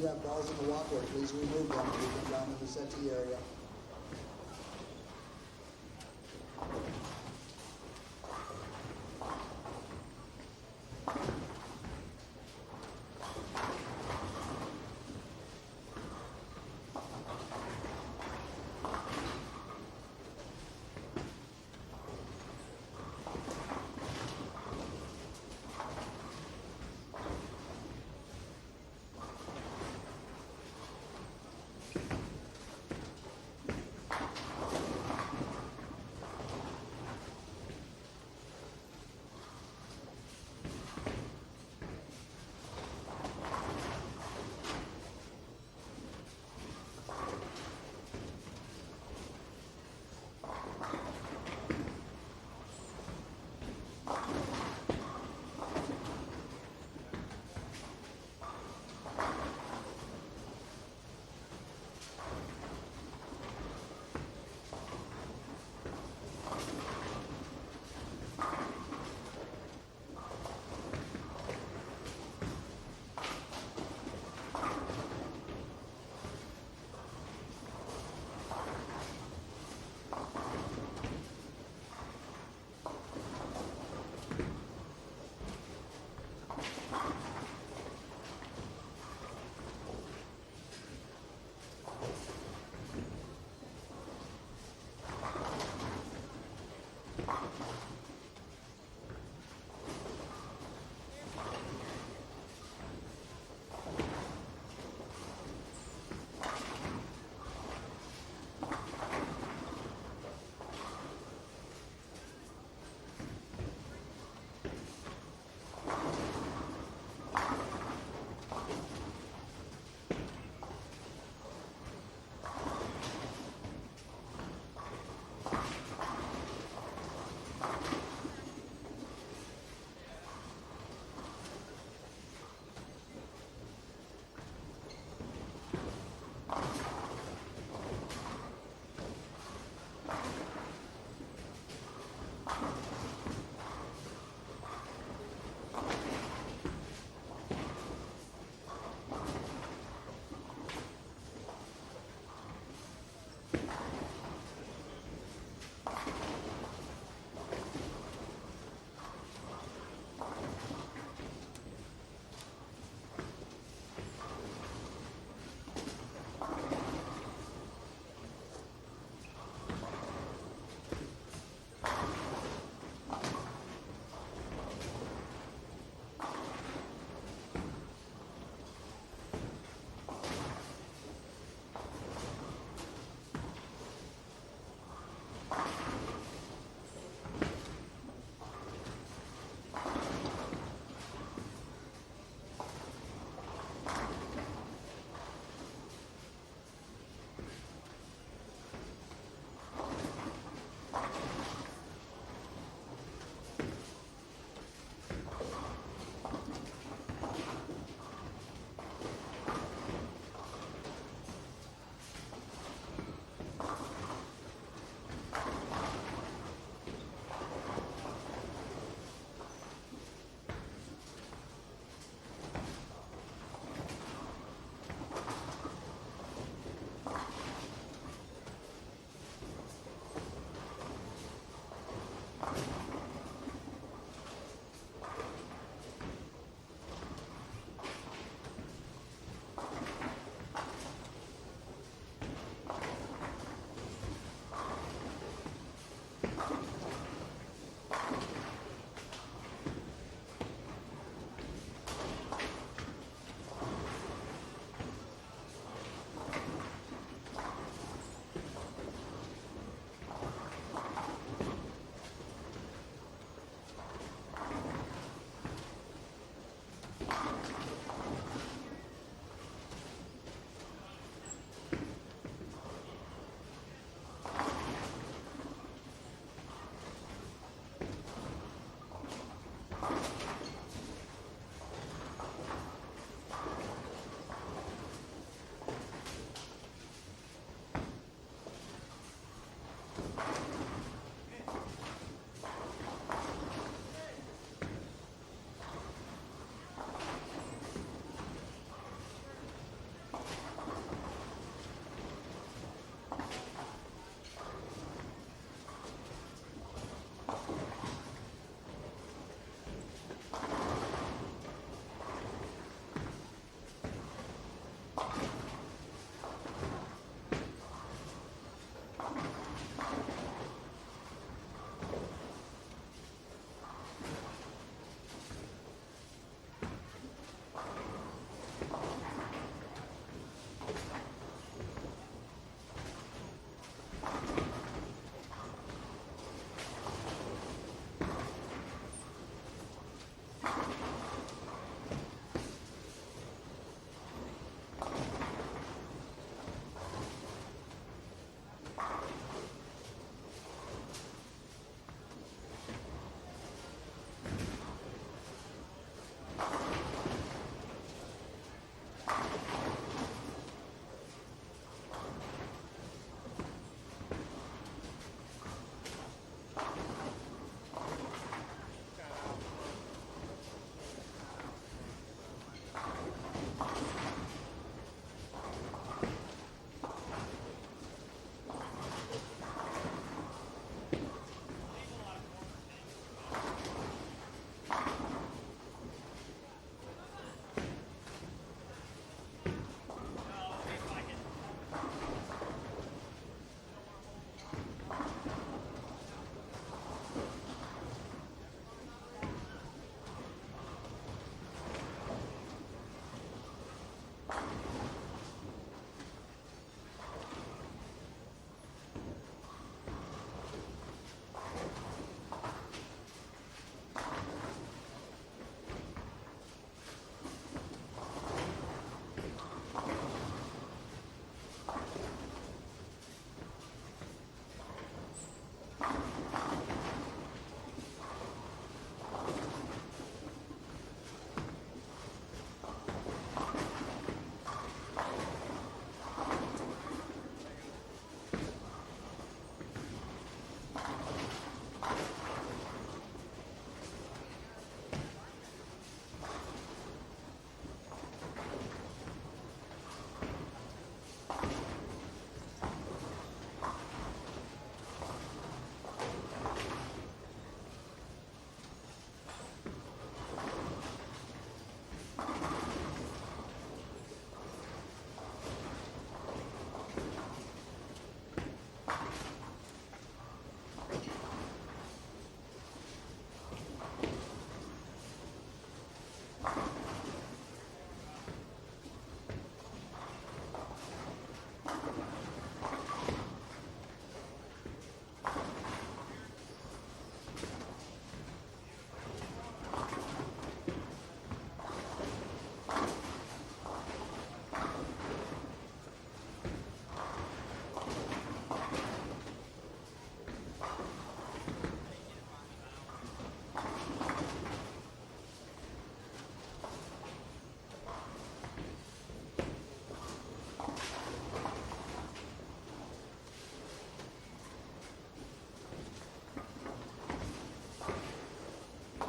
you have balls in the walkway, please remove them when you come down to the settee area.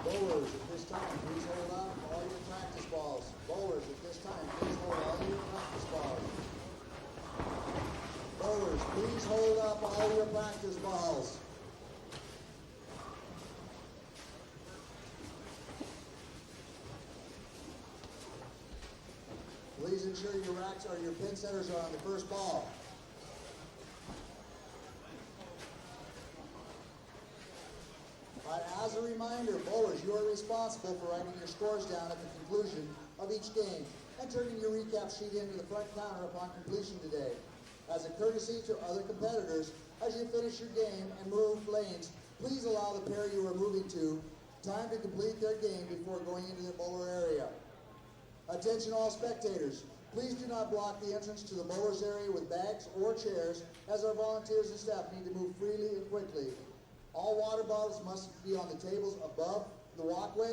Bowlers, at this time, please hold up all your practice balls. Bowlers, at this time, please hold all your practice balls. Bowlers, please hold up all your practice balls. Please ensure your racks or your pin setters are on the first ball. All right, as a reminder, bowlers, you are responsible for writing your scores down at the conclusion of each game and turning your recap sheet into the front counter upon completion today. As a courtesy to other competitors, as you finish your game and move lanes, please allow the pair you are moving to time to complete their game before going into the bowler area. Attention all spectators, please do not block the entrance to the bowlers area with bags or chairs, as our volunteers and staff need to move freely and quickly. All water bottles must be on the tables above the walkway,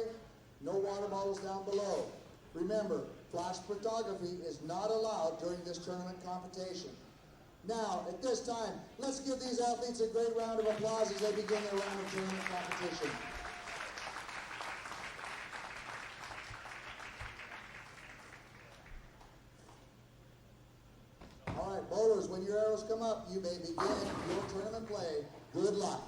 no water bottles down below. Remember, flash photography is not allowed during this tournament competition. Now, at this time, let's give these athletes a great round of applause as they begin their round of tournament competition. All right, bowlers, when your arrows come up, you may begin your tournament play. Good luck.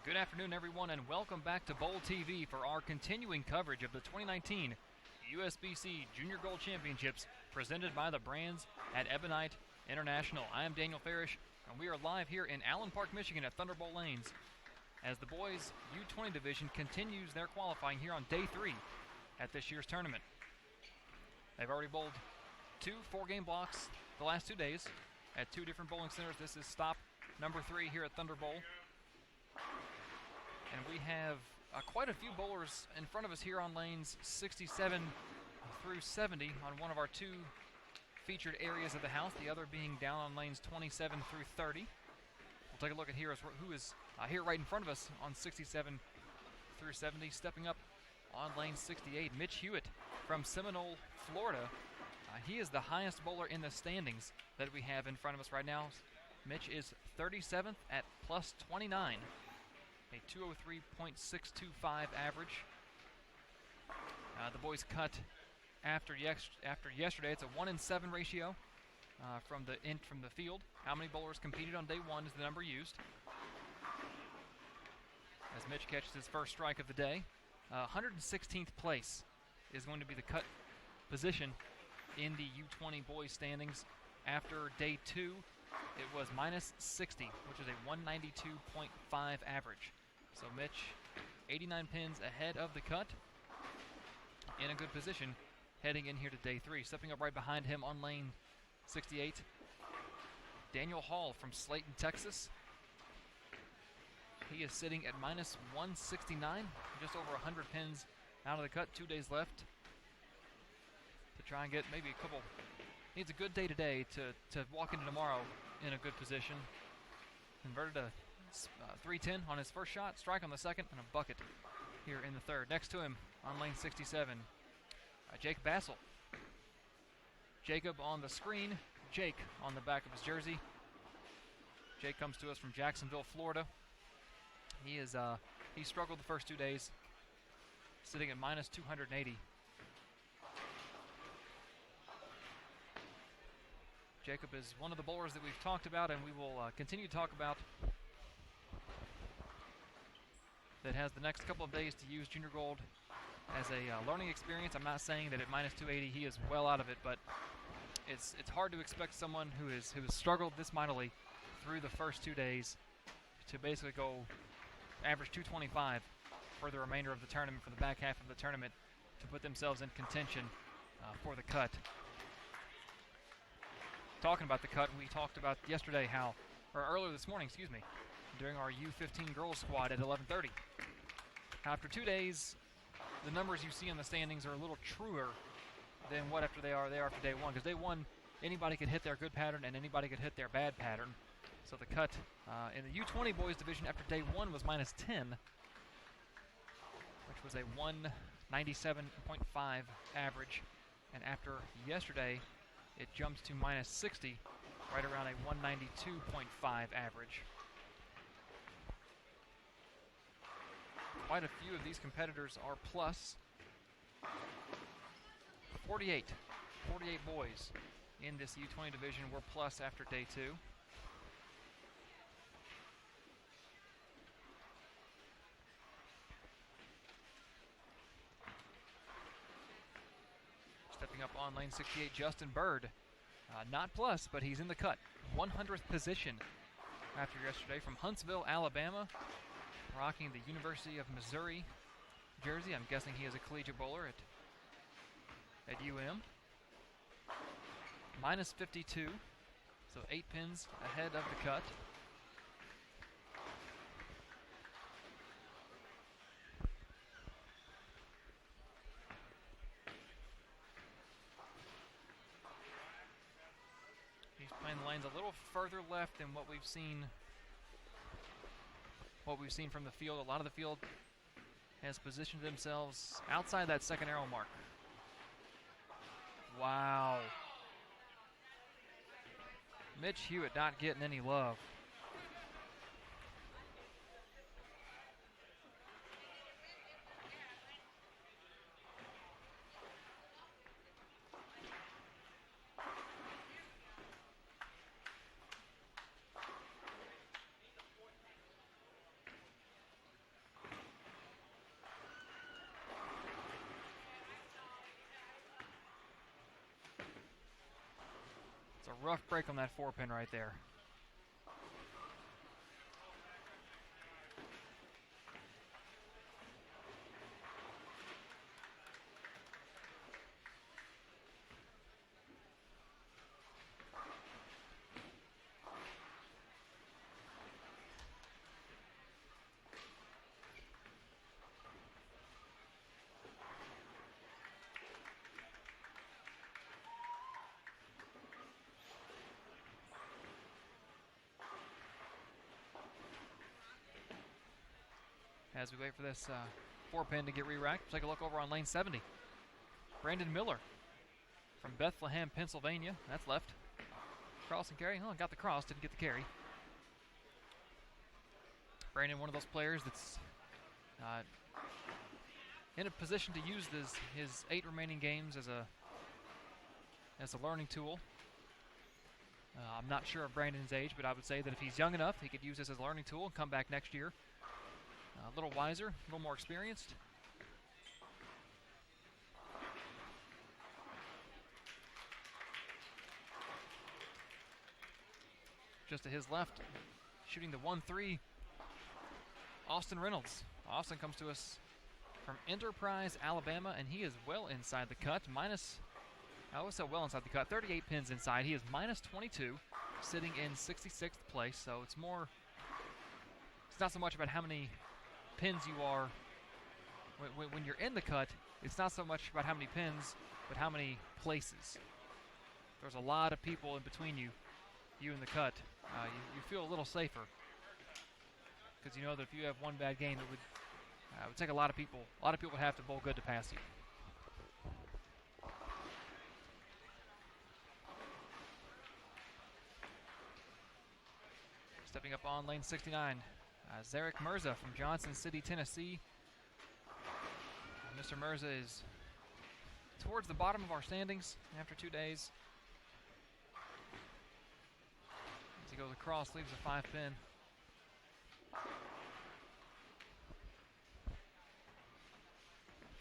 Good afternoon, everyone, and welcome back to Bowl TV for our continuing coverage of the 2019 USBC Junior Gold Championships presented by the Brands at Ebonite International. I am Daniel Farish, and we are live here in Allen Park, Michigan at Thunderbolt Lanes as the boys U20 division continues their qualifying here on day 3 at this year's tournament. They've already bowled 2 4-game blocks the last 2 days at 2 different bowling centers. This is stop number 3 here at Thunderbolt. And we have quite a few bowlers in front of us here on lanes 67 through 70 on one of our 2 featured areas of the house, the other being down on lanes 27 through 30. We'll take a look at here who is here right in front of us on 67 through 70. Stepping up on lane 68, Mitch Hewitt from Seminole, Florida. He is the highest bowler in the standings that we have in front of us right now. Mitch is 37th at plus 29. A 203.625 average. The boys cut after yesterday. It's a 1-in-7 ratio from the field. How many bowlers competed on day 1 is the number used. As Mitch catches his first strike of the day, 116th place is going to be the cut position in the U20 boys standings. After day 2, it was minus 60, which is a 192.5 average. So Mitch, 89 pins ahead of the cut, in a good position heading in here to day 3. Stepping up right behind him on lane 68, Daniel Hall from Slayton, Texas. He is sitting at minus 169, just over 100 pins out of the cut. 2 days left to try and get maybe a couple. Needs a good day today to walk into tomorrow in a good position. Converted a 310 on his first shot, strike on the second, and a bucket here in the third. Next to him on lane 67, Jake Bassel. Jacob on the screen, Jake on the back of his jersey. Jake comes to us from Jacksonville, Florida. He struggled the first 2 days, sitting at minus 280. Jacob is one of the bowlers that we've talked about, and we will continue to talk about, that has the next couple of days to use Junior Gold as a learning experience. I'm not saying that at minus 280 he is well out of it, but it's hard to expect someone who has struggled this mightily through the first 2 days to basically go average 225 for the remainder of the tournament, for the back half of the tournament, to put themselves in contention for the cut. Talking about the cut, we talked about yesterday earlier this morning, during our U15 girls squad at 11:30. After 2 days, the numbers you see in the standings are a little truer than what they are after day 1. Because day 1, anybody could hit their good pattern and anybody could hit their bad pattern. So the cut in the U20 boys division after day 1 was minus 10, which was a 197.5 average. And after yesterday, it jumps to minus 60, right around a 192.5 average. Quite a few of these competitors are plus. 48 boys in this U20 division were plus after day 2. Stepping up on lane 68, Justin Bird. Not plus, but he's in the cut. 100th position after yesterday from Huntsville, Alabama. Rocking the University of Missouri jersey. I'm guessing he is a collegiate bowler at UM. Minus 52, so 8 pins ahead of the cut. He's playing the lanes a little further left than what we've seen from the field. A lot of the field has positioned themselves outside that second arrow mark. Wow. Mitch Hewitt not getting any love. It's a rough break on that 4-pin right there. As we wait for this 4-pin to get re-racked, take a look over on lane 70. Brandon Miller from Bethlehem, Pennsylvania. That's left. Cross and carry. Oh, got the cross, didn't get the carry. Brandon, one of those players that's in a position to use his 8 remaining games as a learning tool. I'm not sure of Brandon's age, but I would say that if he's young enough, he could use this as a learning tool and come back next year a little wiser, a little more experienced. Just to his left, shooting the 1-3, Austin Reynolds. Austin comes to us from Enterprise, Alabama, and he is well inside the cut. I always say well inside the cut, 38 pins inside. He is minus 22, sitting in 66th place, so it's not so much about how many pins you are. When you're in the cut, it's not so much about how many pins, but how many places. There's a lot of people in between you in the cut. You feel a little safer because you know that if you have one bad game, it would take a lot of people. A lot of people would have to bowl good to pass you. Stepping up on lane 69, Zarek Mirza from Johnson City, Tennessee. Mr. Mirza is towards the bottom of our standings after 2 days. As he goes across, leaves a 5-pin.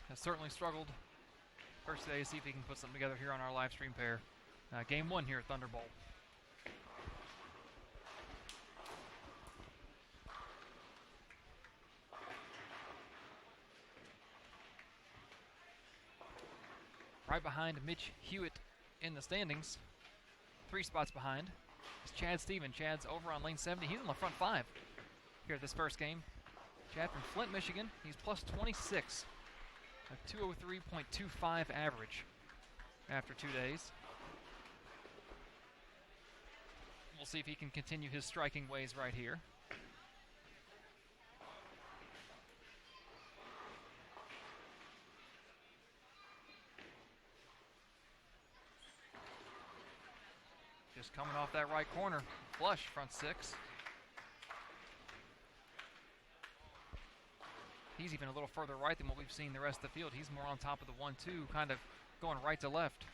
Has certainly struggled first today to see if he can put something together here on our live stream pair. Game 1 here at Thunderbolt. Right behind Mitch Hewitt in the standings, 3 spots behind, is Chad Stevens. Chad's over on lane 70. He's in the front 5 here at this first game. Chad from Flint, Michigan. He's plus 26, a 203.25 average after 2 days. We'll see if he can continue his striking ways right here. Just coming off that right corner. Flush, front 6. He's even a little further right than what we've seen the rest of the field. He's more on top of the 1-2, kind of going right to left.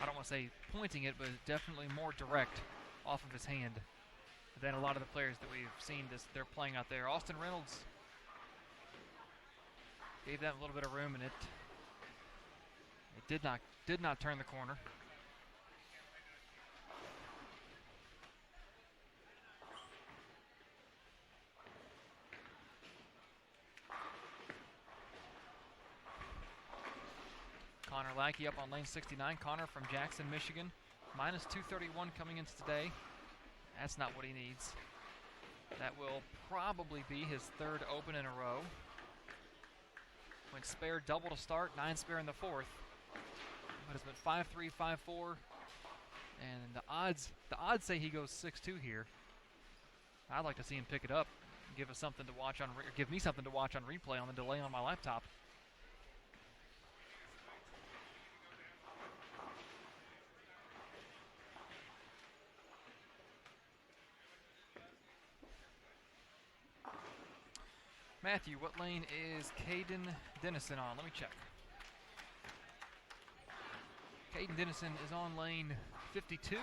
I don't want to say pointing it, but definitely more direct off of his hand than a lot of the players that we've seen they're playing out there. Austin Reynolds gave that a little bit of room, and it did not turn the corner. Connor Lackey up on lane 69. Connor from Jackson, Michigan. Minus 231 coming into today. That's not what he needs. That will probably be his 3rd open in a row. Went spare double to start, 9 spare in the 4th. But it's been 5-3, 5-4. And the odds say he goes 6-2 here. I'd like to see him pick it up. Give me something to watch on replay on the delay on my laptop. Matthew, what lane is Caden Dennison on? Let me check. Caden Dennison is on lane 52.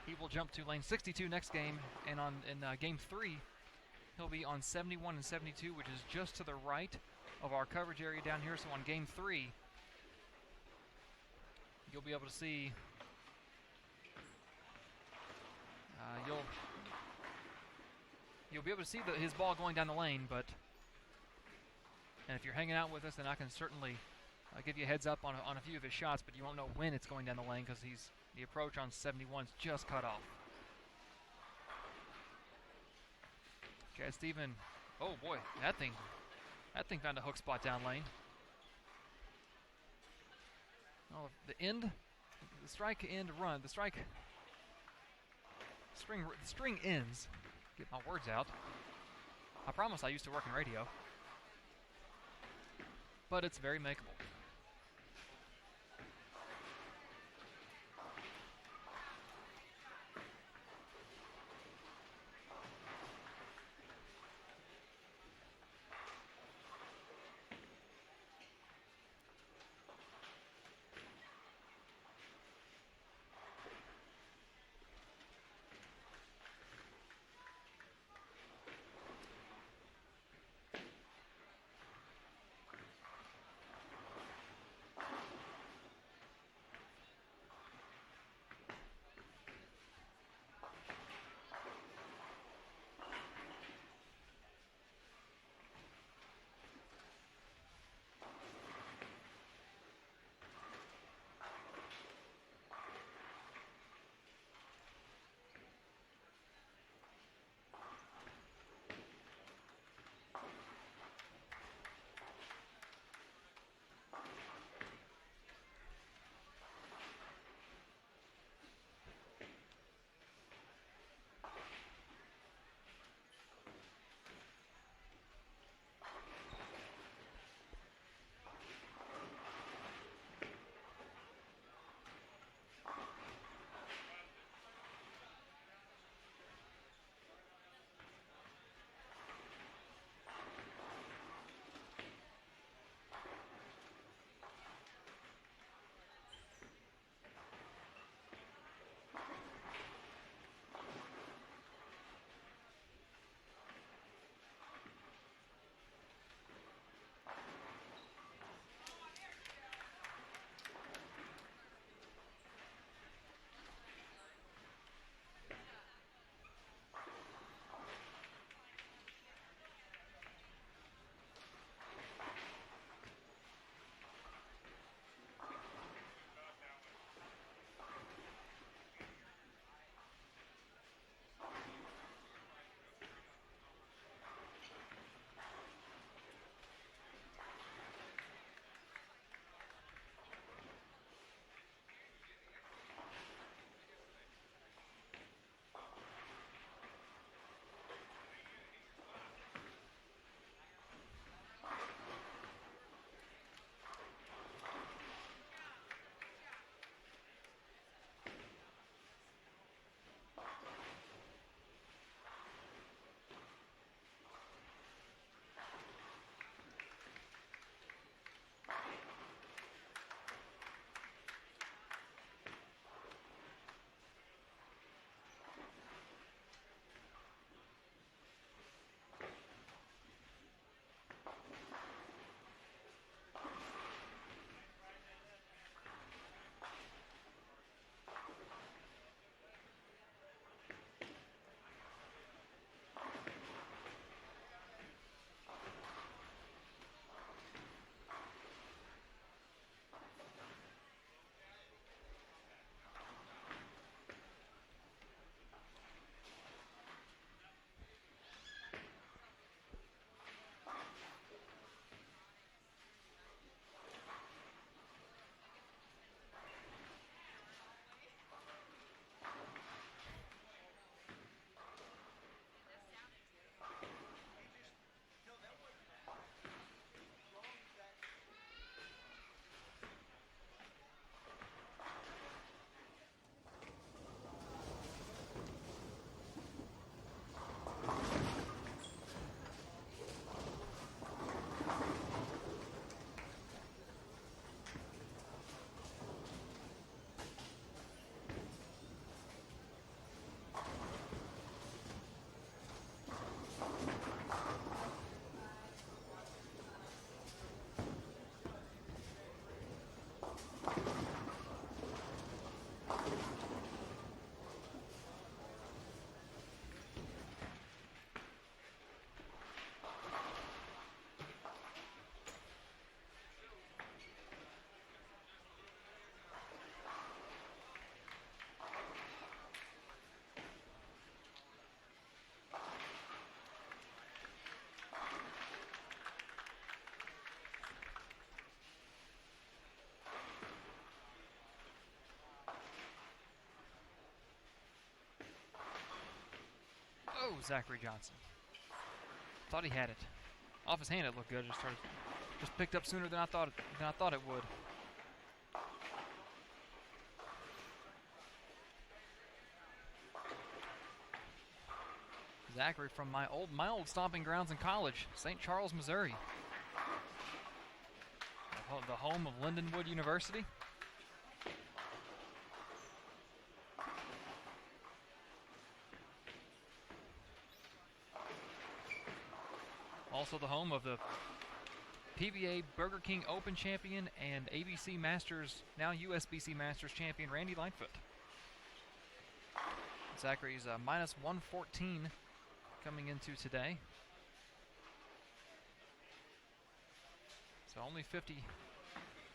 He will jump to lane 62 next game, and in game 3, He'll be on 71 and 72, which is just to the right of our coverage area down here. So on game 3, you'll be able to see you'll be able to see his ball going down the lane. And if you're hanging out with us, then I can certainly give you a heads up on a few of his shots, but you won't know when it's going down the lane because the approach on 71's just cut off. Okay, Steven. Oh boy, that thing found a hook spot down lane. Oh, the strike end run, the string ends. Get my words out. I promise I used to work in radio, but it's very makeable. Zachary Johnson. Thought he had it. Off his hand it looked good. Just picked up sooner than I thought it would. Zachary from my old stomping grounds in college, St. Charles, Missouri. The home of Lindenwood University. Also the home of the PBA Burger King Open champion and ABC Masters, now USBC Masters champion, Randy Lightfoot. Zachary's minus 114 coming into today. So only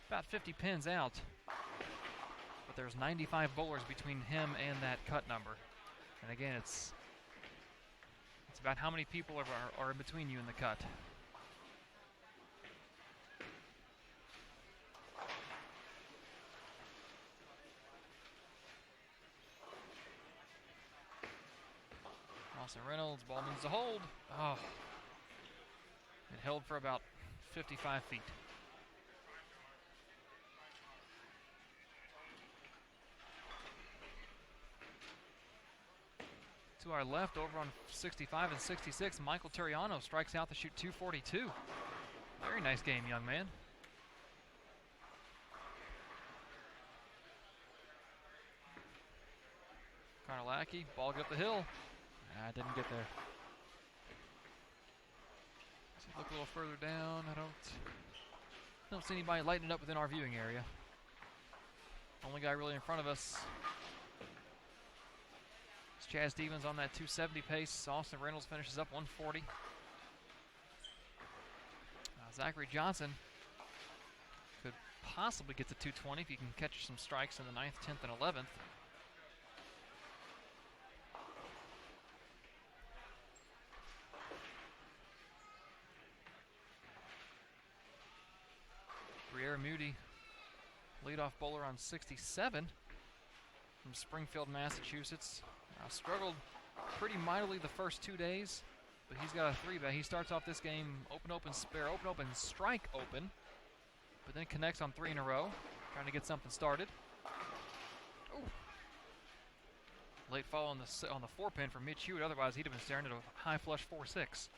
about 50 pins out. But there's 95 bowlers between him and that cut number. And again, it's about how many people are in between you and the cut. Austin Reynolds, ball means to hold. Oh. It held for about 55 feet. To our left, over on 65 and 66, Michael Turiano strikes out to shoot 242. Very nice game, young man. Karnalaki, ball get up the hill. Didn't get there. Let's look a little further down. I don't see anybody lighting it up within our viewing area. Only guy really in front of us is Chad Stevens on that 270 pace. Austin Reynolds finishes up 140. Zachary Johnson could possibly get to 220 if he can catch some strikes in the 9th, 10th, and 11th. Briere Moody, leadoff bowler on 67 from Springfield, Massachusetts. Struggled pretty mightily the first 2 days, but he's got a 3-bet. He starts off this game open, spare, open, strike, open, but then connects on 3 in a row, trying to get something started. Ooh. Late fall on the 4-pin for Mitch Hewitt. Otherwise, he'd have been staring at a high flush 4-6.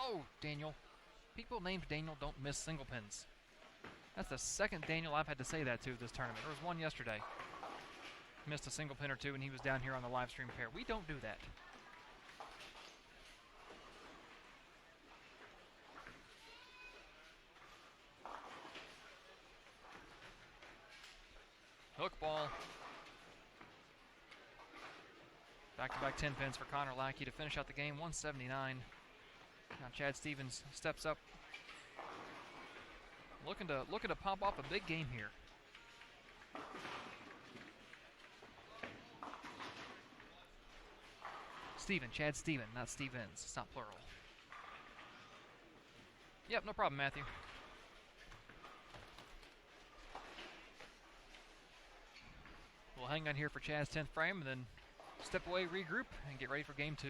Oh, Daniel. People named Daniel don't miss single pins. That's the second Daniel I've had to say that to this tournament. There was one yesterday. Missed a single pin or two, and he was down here on the live stream pair. We don't do that. Hook ball. Back-to-back 10 pins for Connor Lackey to finish out the game, 179. Now Chad Stevens steps up, looking to pop off a big game here. Chad Steven, not Stevens. It's not plural. Yep, no problem, Matthew. We'll hang on here for Chad's 10th frame and then step away, regroup, and get ready for game 2.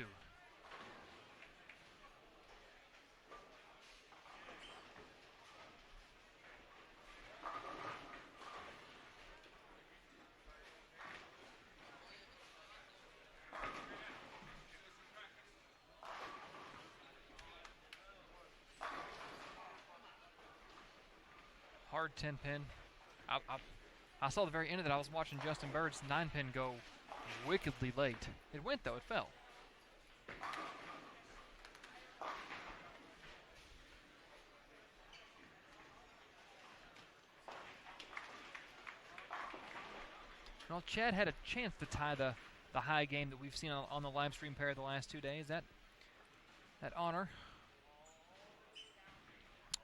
Hard 10-pin. I saw the very end of it. I was watching Justin Bird's 9-pin go wickedly late. It went though, it fell. Well, Chad had a chance to tie the high game that we've seen on the live stream pair the last 2 days. That honor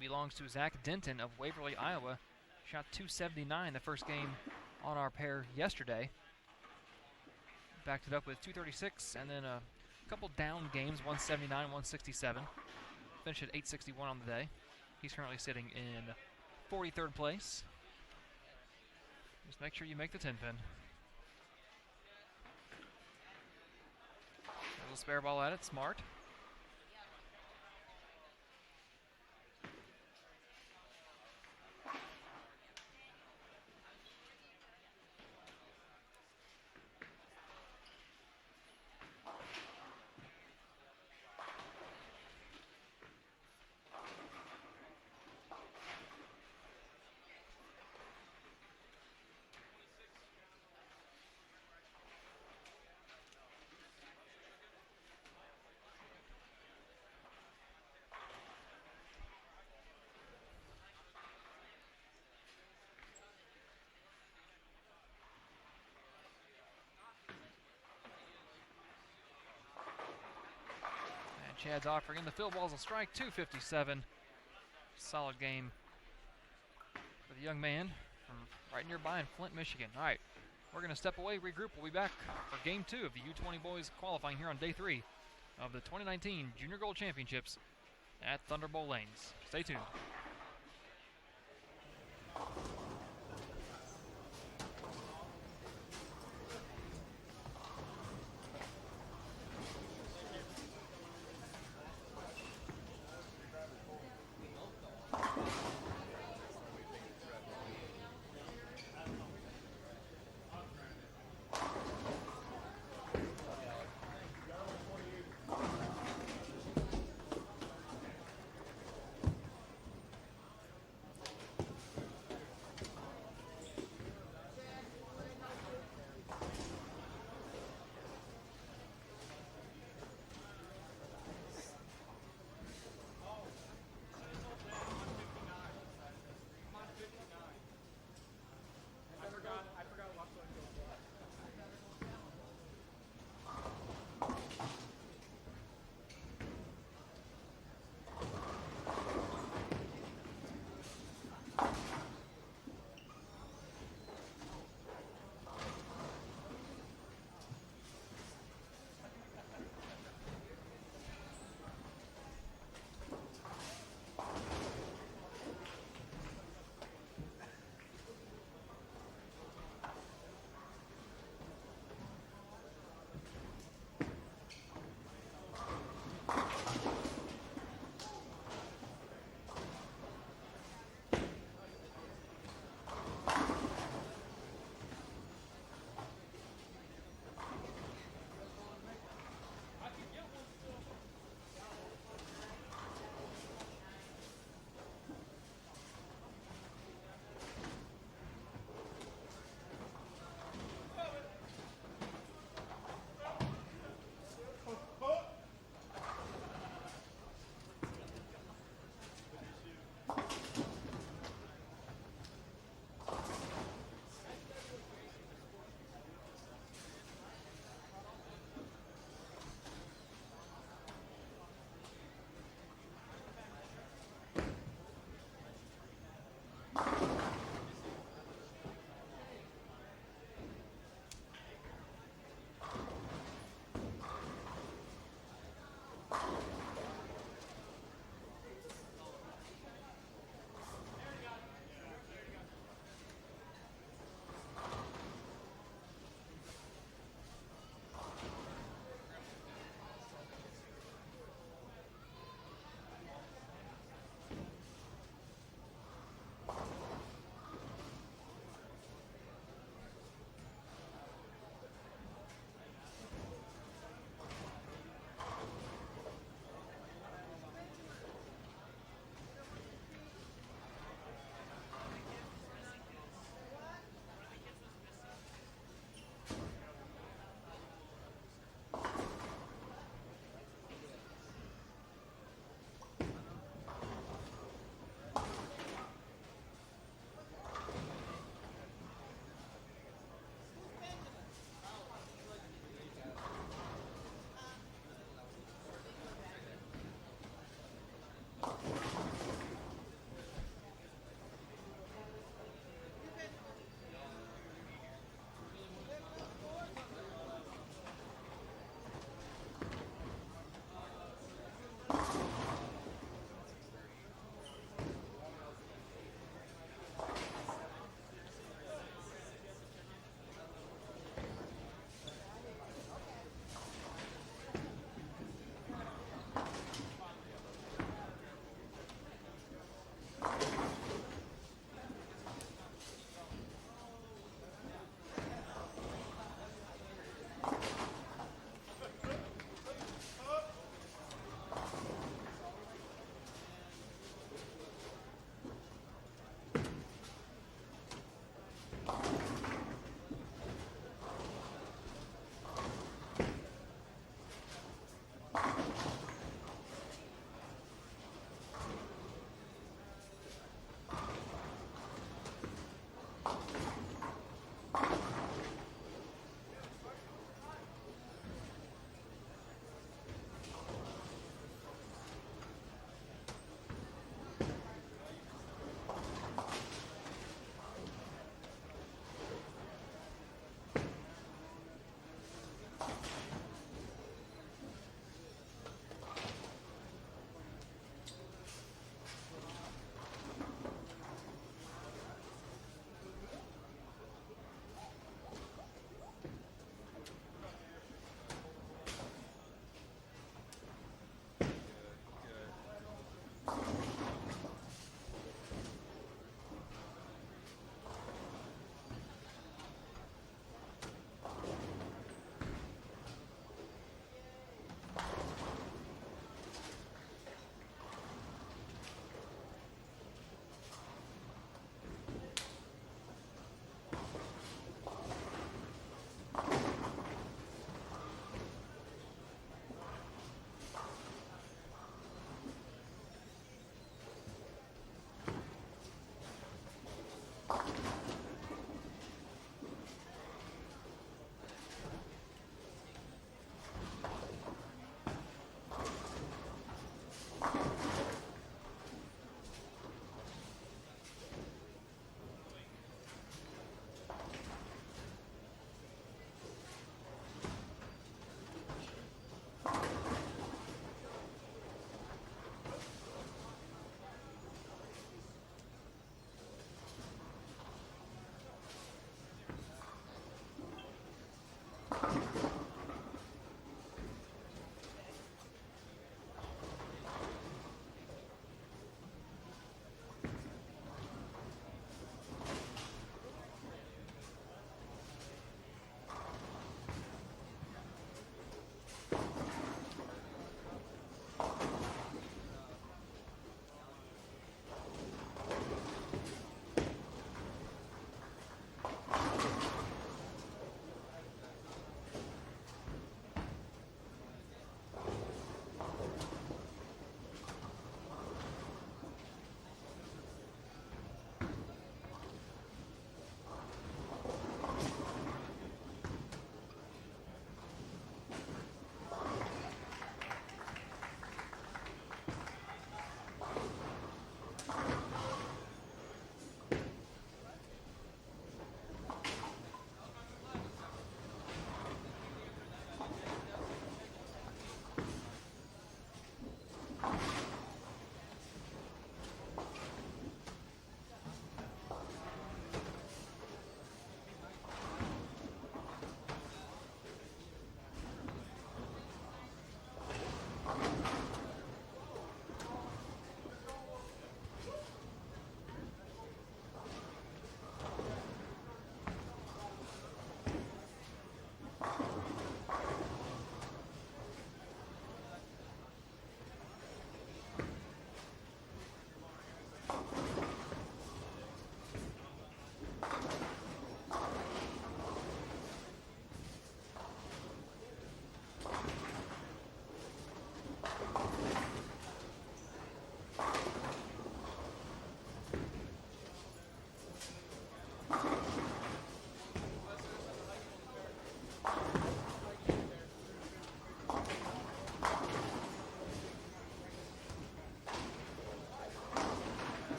belongs to Zach Denton of Waverly, Iowa. Shot 279 the first game on our pair yesterday. Backed it up with 236 and then a couple down games, 179, 167. finished at 861 on the day. He's currently sitting in 43rd place. Just make sure you make the 10-pin. There's a spare ball at it, smart. Chad's offering in the field ball's a strike, 257. Solid game for the young man from right nearby in Flint, Michigan. All right, we're going to step away, regroup. We'll be back for Game 2 of the U20 Boys qualifying here on Day 3 of the 2019 Junior Gold Championships at Thunderbolt Lanes. Stay tuned.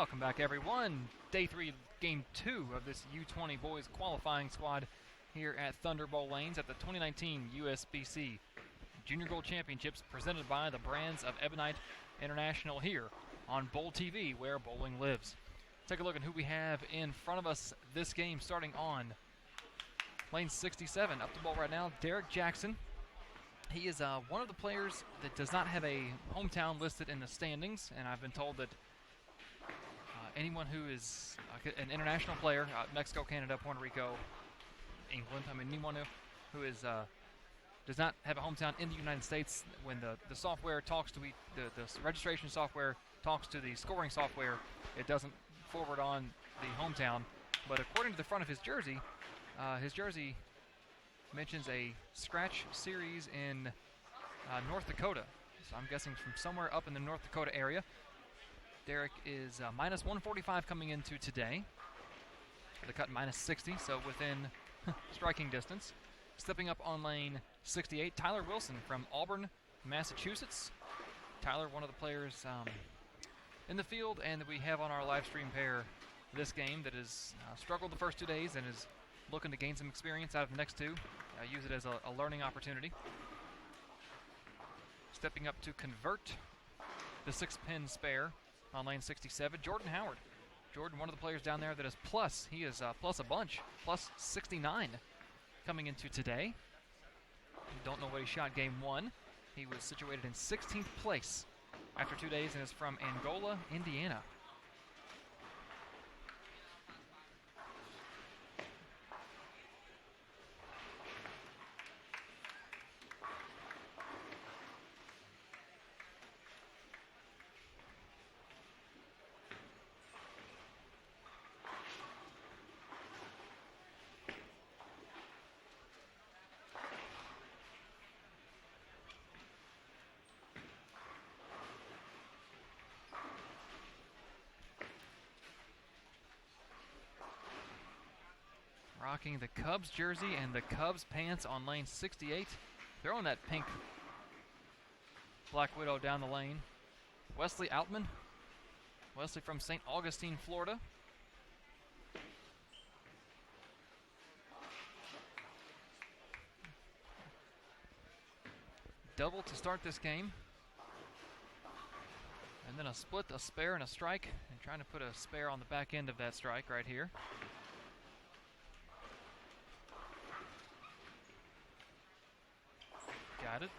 Welcome back, everyone. Day 3, Game 2 of this U20 Boys qualifying squad here at Thunderbolt Lanes at the 2019 USBC Junior Gold Championships presented by the Brands of Ebonite International here on Bowl TV, where bowling lives. Take a look at who we have in front of us this game, starting on lane 67. Up the ball right now, Derek Jackson. He is one of the players that does not have a hometown listed in the standings, and I've been told that anyone who is an international player, Mexico, Canada, Puerto Rico, England, anyone who is does not have a hometown in the United States, when the software talks to the registration software talks to the scoring software, it doesn't forward on the hometown. But according to the front of his jersey mentions a scratch series in North Dakota. So I'm guessing from somewhere up in the North Dakota area. Derek is minus 145 coming into today. The cut minus 60, so within striking distance. Stepping up on lane 68, Tyler Wilson from Auburn, Massachusetts. Tyler, one of the players in the field and that we have on our live stream pair this game that has struggled the first 2 days and is looking to gain some experience out of the next two. Use it as a learning opportunity. Stepping up to convert the 6-pin spare on lane 67, Jordan Howard. Jordan, one of the players down there that is plus. He is plus a bunch, plus 69 coming into today. Don't know what he shot game 1. He was situated in 16th place after 2 days and is from Angola, Indiana. Rocking the Cubs jersey and the Cubs pants on lane 68. Throwing that pink Black Widow down the lane. Wesley Outman. Wesley from St. Augustine, Florida. Double to start this game. And then a split, a spare, and a strike. And trying to put a spare on the back end of that strike right here. Got it.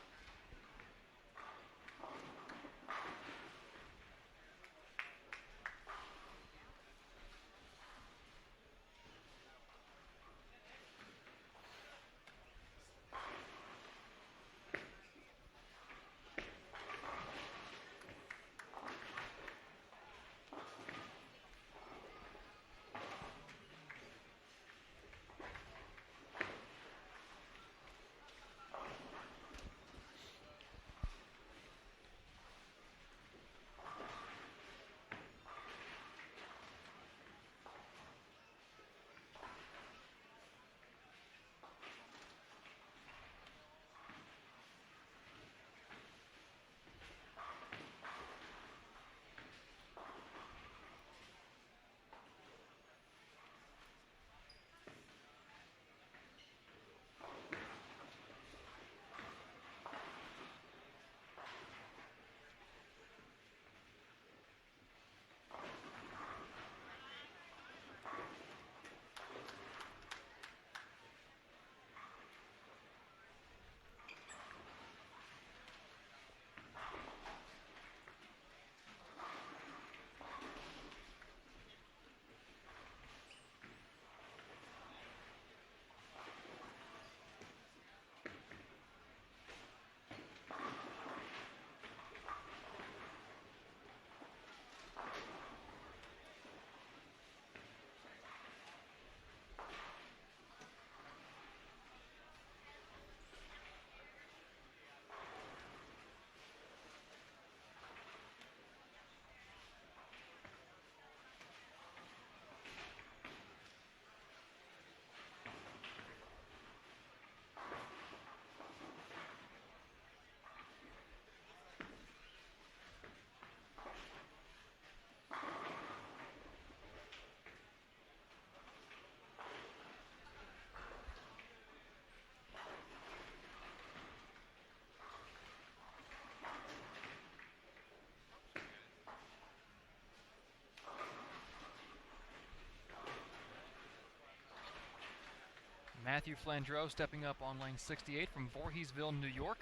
Matthew Flandreau stepping up on lane 68 from Voorheesville, New York.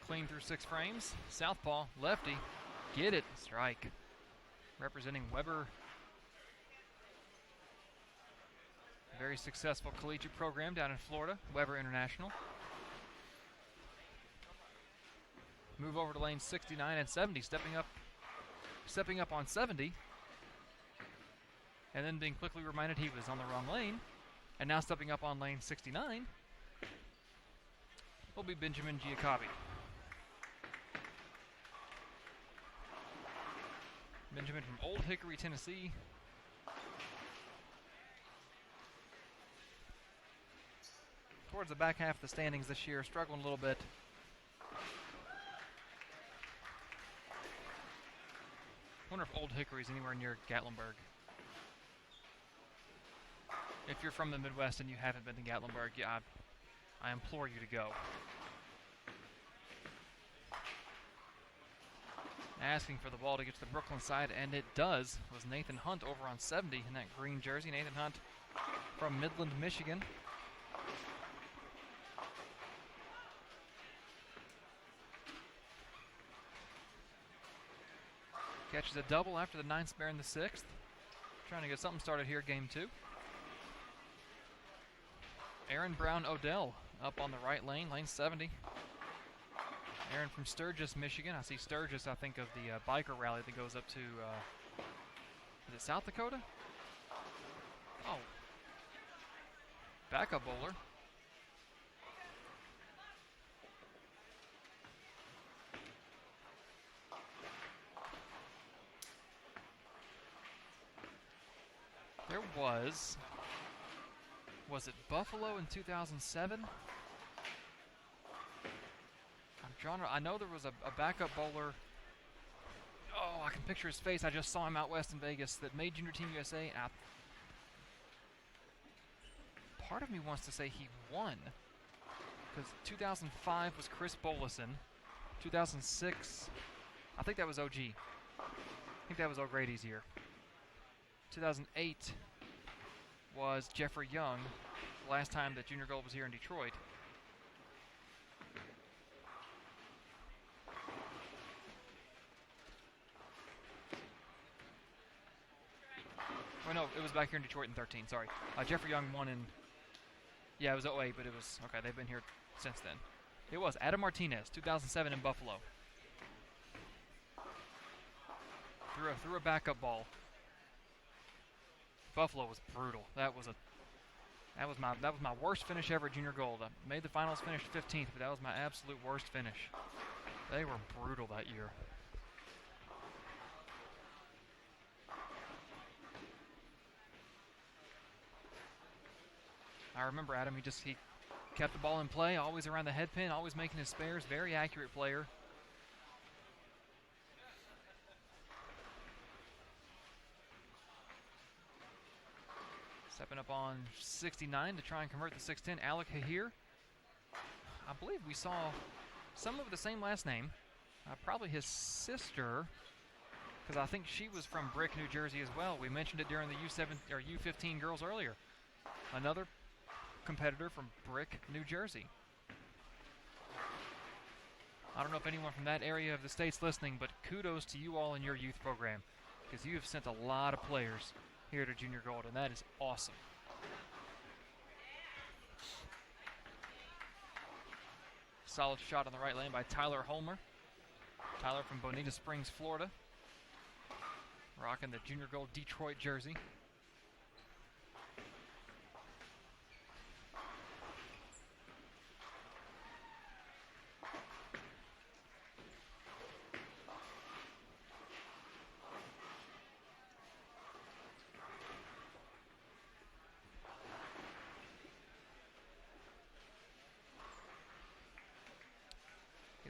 Clean through 6 frames. Southpaw, lefty, get it, strike. Representing Weber. Very successful collegiate program down in Florida, Weber International. Move over to lane 69 and 70, stepping up on 70. And then being quickly reminded he was on the wrong lane. And now stepping up on lane 69 will be Benjamin Giacobbe. Benjamin from Old Hickory, Tennessee. Towards the back half of the standings this year, struggling a little bit. Wonder if Old Hickory's anywhere near Gatlinburg. If you're from the Midwest and you haven't been to Gatlinburg, yeah, I implore you to go. Asking for the ball to get to the Brooklyn side, and it does. It was Nathan Hunt over on 70 in that green jersey. Nathan Hunt from Midland, Michigan. Catches a double after the 9th spare in the 6th. Trying to get something started here, game 2. Aaron Brown Odell up on the right lane, lane 70. Aaron from Sturgis, Michigan. I see Sturgis, I think of the biker rally that goes up to, is it South Dakota? Oh. Backup bowler. There was it Buffalo in 2007? I know there was a backup bowler. Oh, I can picture his face. I just saw him out west in Vegas that made Junior Team USA. Part of me wants to say he won. Because 2005 was Chris Bolison. 2006, I think that was OG. I think that was O'Grady's year. 2008 was Jeffrey Young, the last time that Junior Gold was here in Detroit. Oh no, it was back here in Detroit in 13, sorry. Jeffrey Young won in, yeah, it was 08, but it was, okay, they've been here since then. It was Adam Martinez, 2007 in Buffalo. Threw a backup ball. Buffalo was brutal. That was my worst finish ever at Junior Gold. I made the finals, finished 15th, but that was my absolute worst finish. They were brutal that year. I remember Adam, he kept the ball in play, always around the head pin, always making his spares, very accurate player. Stepping up on 69 to try and convert the 610, Alec Hahir. I believe we saw someone with the same last name, probably his sister, because I think she was from Brick, New Jersey as well. We mentioned it during the U15 girls earlier. Another competitor from Brick, New Jersey. I don't know if anyone from that area of the state's listening, but kudos to you all in your youth program, because you have sent a lot of players here to Junior Gold, and that is awesome. Solid shot on the right lane by Tyler Holmer. Tyler from Bonita Springs, Florida. Rocking the Junior Gold Detroit jersey.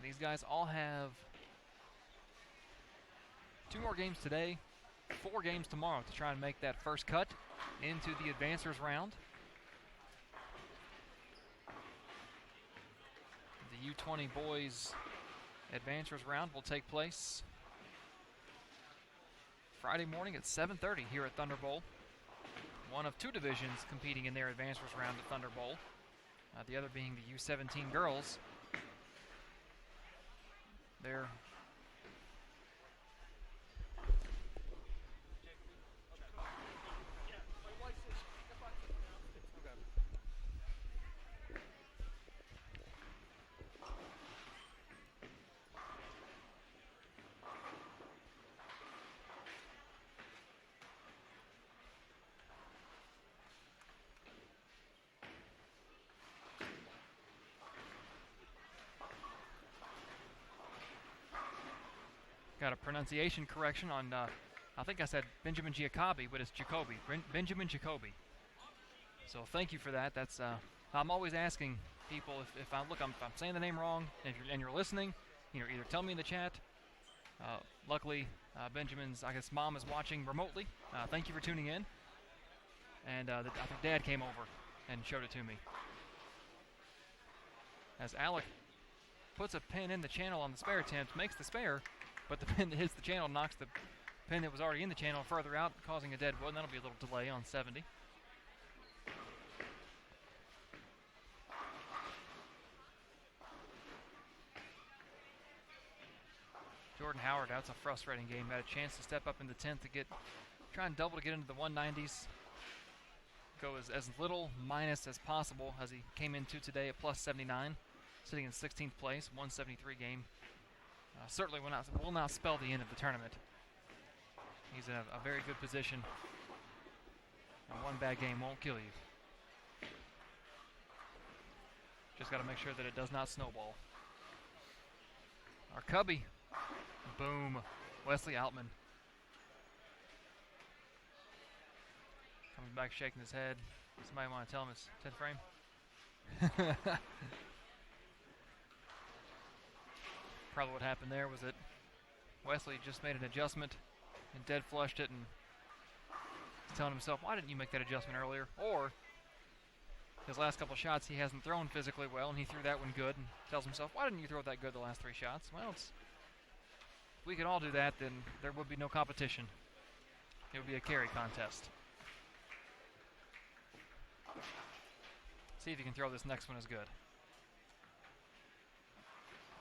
These guys all have 2 more games today, 4 games tomorrow to try and make that first cut into the advancers round. The U20 Boys advancers round will take place Friday morning at 7:30 here at Thunderbolt. one of two divisions competing in their advanced round at Thunder Bowl. The other being the U17 girls. They're got a pronunciation correction on, I think I said Benjamin Giacobbe, but it's Jacoby. Benjamin Jacoby. So thank you for that. That's I'm always asking people if I'm saying the name wrong, and you're listening, either tell me in the chat. Luckily, Benjamin's, I guess, mom is watching remotely. Thank you for tuning in. And I think Dad came over and showed it to me. As Alec puts a pin in the channel on the spare attempt, makes the spare, but the pin that hits the channel knocks the pin that was already in the channel further out, causing a dead wood, and that'll be a little delay on 70. Jordan Howard, that's a frustrating game. Had a chance to step up in the 10th to try and double to get into the 190s. Go as little minus as possible as he came into today at plus 79, sitting in 16th place, 173 game. Certainly will not spell the end of the tournament. He's in a very good position. And one bad game won't kill you. Just got to make sure that it does not snowball. Our Cubby. Boom. Wesley Altman. Coming back, shaking his head. Somebody want to tell him it's 10th frame? Probably what happened there was that Wesley just made an adjustment and dead flushed it, and he's telling himself, why didn't you make that adjustment earlier? Or his last couple shots he hasn't thrown physically well, and he threw that one good, and tells himself, why didn't you throw that good the last 3 shots? Well, if we could all do that, then there would be no competition. It would be a carry contest. See if you can throw this next one as good.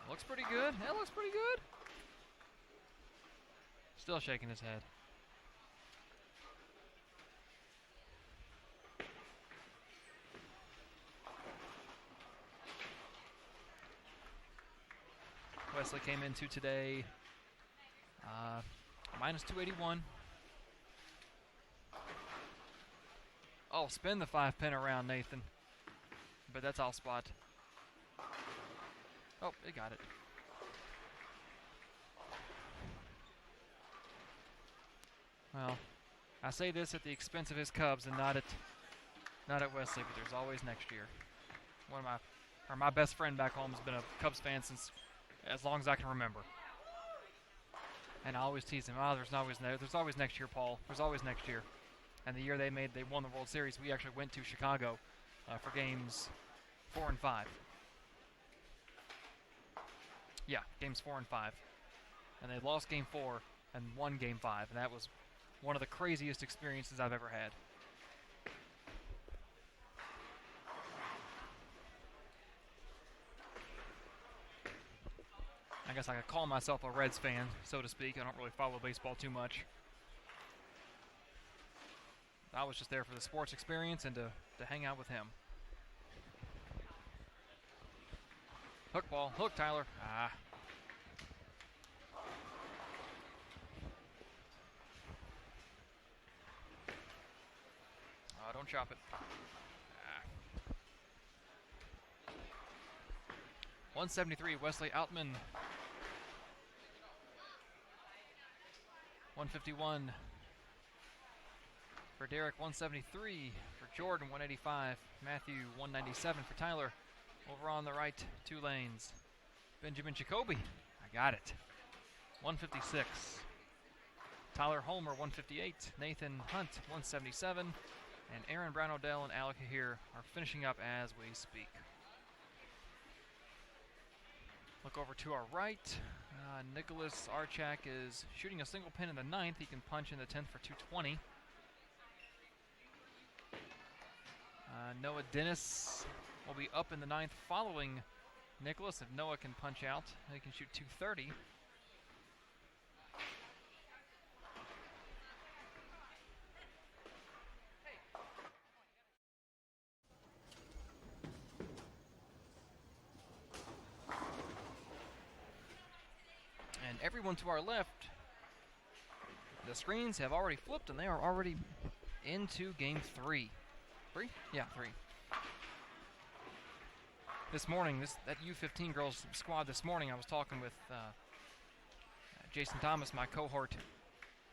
Looks pretty good. That looks pretty good. Still shaking his head. Wesley came into today minus 281. Oh, spin the 5-pin around, Nathan. But that's all spot. Oh, it got it. Well, I say this at the expense of his Cubs and not at Wesley, but there's always next year. My best friend back home has been a Cubs fan since as long as I can remember. And I always tease him, there's always next year, Paul. There's always next year. And the year they won the World Series, we actually went to Chicago for games 4 and 5. Yeah, games 4 and 5. And they lost game 4 and won game 5. And that was one of the craziest experiences I've ever had. I guess I could call myself a Reds fan, so to speak. I don't really follow baseball too much. I was just there for the sports experience and to hang out with him. Hook ball. Hook, Tyler. Don't chop it. 173, Wesley Altman. 151 for Derek, 173 for Jordan, 185. Matthew, 197 for Tyler. Over on the right, 2 lanes. Benjamin Jacoby, I got it. 156. Tyler Homer, 158. Nathan Hunt, 177. And Aaron Brown Odell and Alec here are finishing up as we speak. Look over to our right. Nicholas Archak is shooting a single pin in the 9th. He can punch in the 10th for 220. Noah Dennis will be up in the 9th following Nicholas. If Noah can punch out, he can shoot 230. And everyone to our left, the screens have already flipped and they are already into game 3. 3? Yeah, 3. This morning, that U15 girls squad this morning, I was talking with Jason Thomas, my cohort,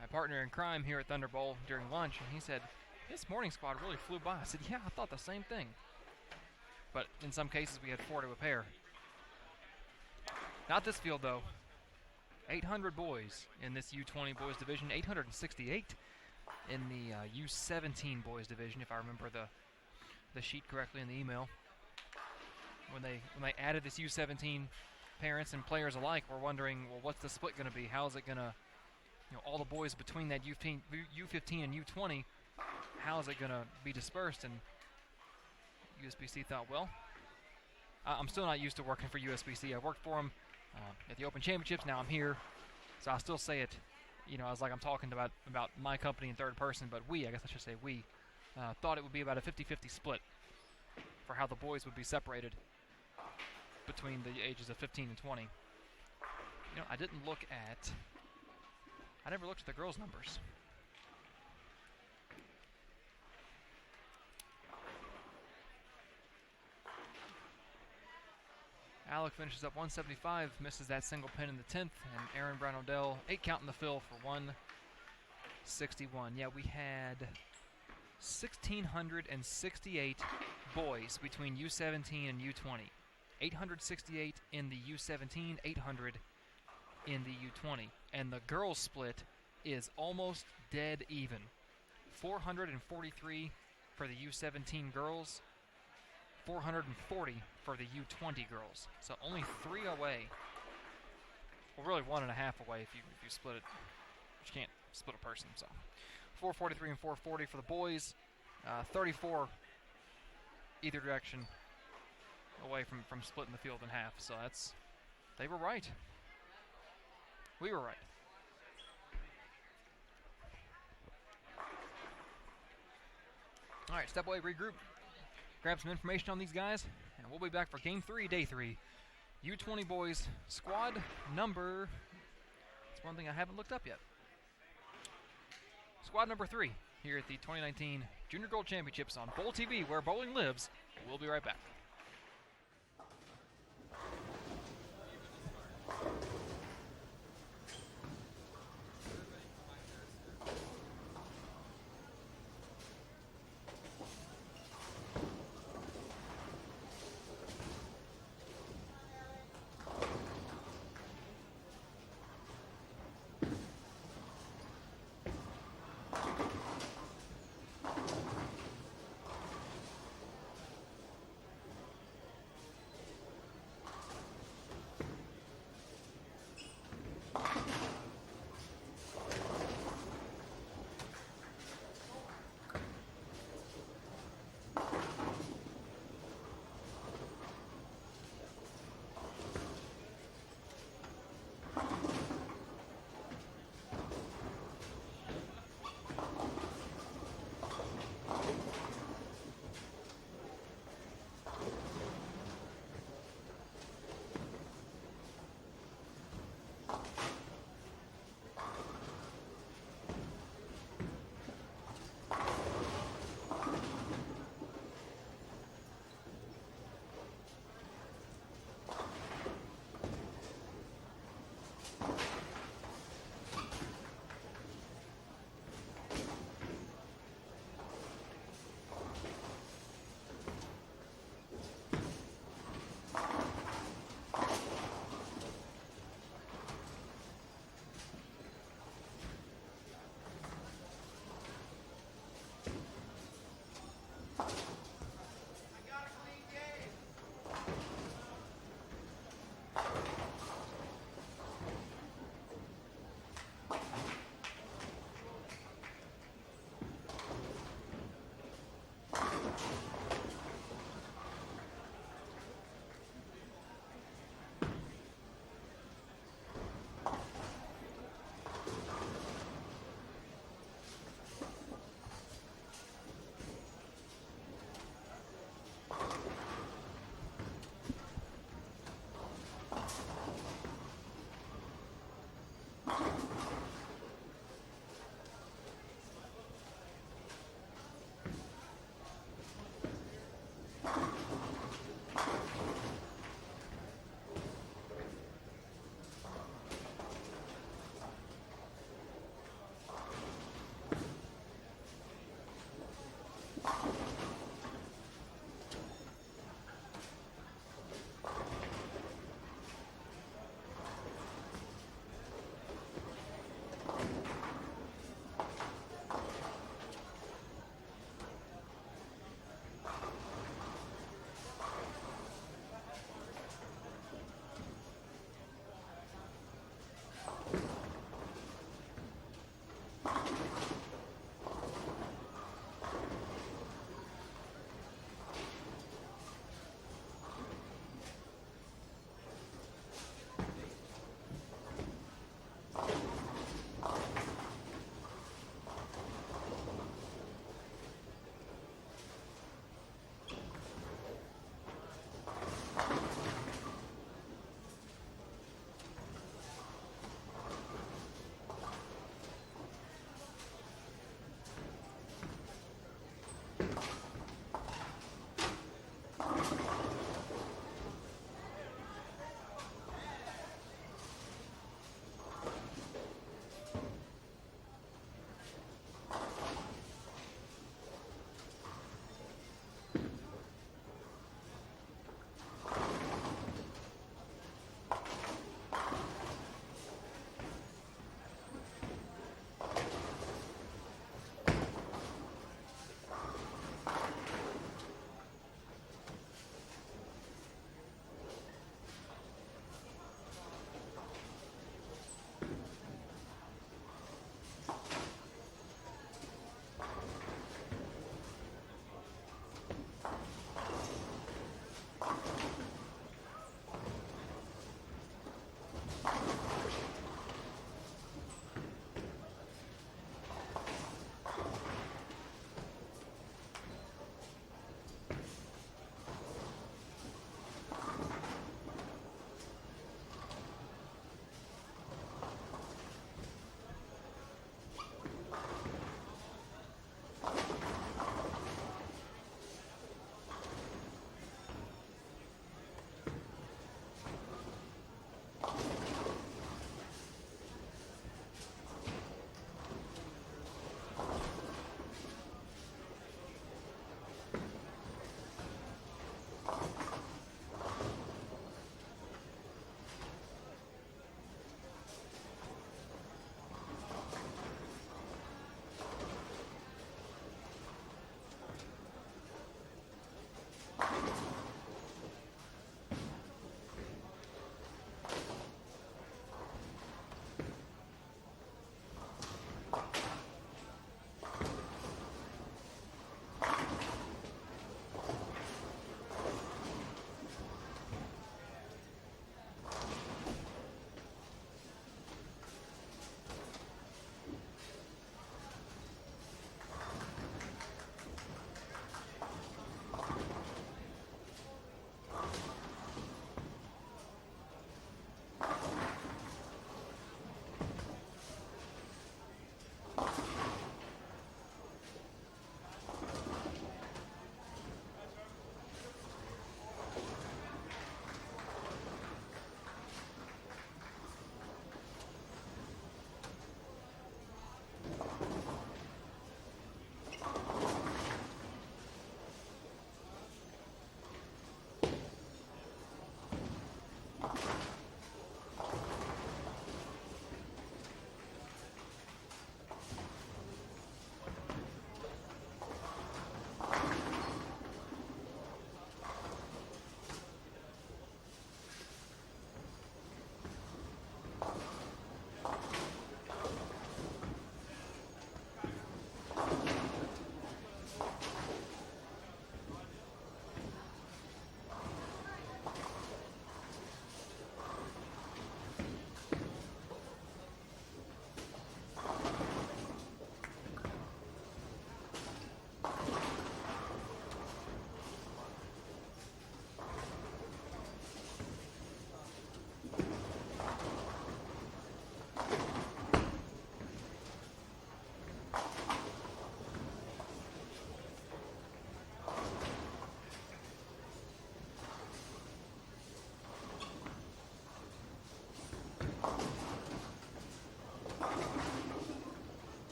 my partner in crime here at Thunder Bowl during lunch, and he said, this morning squad really flew by. I said, yeah, I thought the same thing. But in some cases, we had 4 to a pair. Not this field, though. 800 boys in this U20 boys division, 868 in the U17 boys division, if I remember the sheet correctly in the email. When they added this U17, parents and players alike were wondering, well, what's the split going to be? How is it going to, all the boys between that U15 and U20, how is it going to be dispersed? And USBC thought, well, I'm still not used to working for USBC. I worked for them at the Open Championships. Now I'm here, so I'll still say it, as like I'm talking about my company in third person, but I guess I should say we, thought it would be about a 50-50 split for how the boys would be separated between the ages of 15 and 20. I never looked at the girls' numbers. Alec finishes up 175, misses that single pin in the 10th, and Aaron Brown Odell, 8 count in the fill for 161. Yeah, we had 1,668 boys between U17 and U20. 868 in the U17, 800 in the U20. And the girls' split is almost dead even. 443 for the U17 girls, 440 for the U20 girls. So only 3 away. Well, really 1.5 away if you split it. You can't split a person, so 443 and 440 for the boys. 34 either direction away from splitting the field in half. So they were right. We were right. All right, step away, regroup, grab some information on these guys, and we'll be back for game 3, day 3. U20 boys squad number, that's one thing I haven't looked up yet. Squad number 3 here at the 2019 Junior Gold Championships on Bowl TV, where bowling lives. We'll be right back.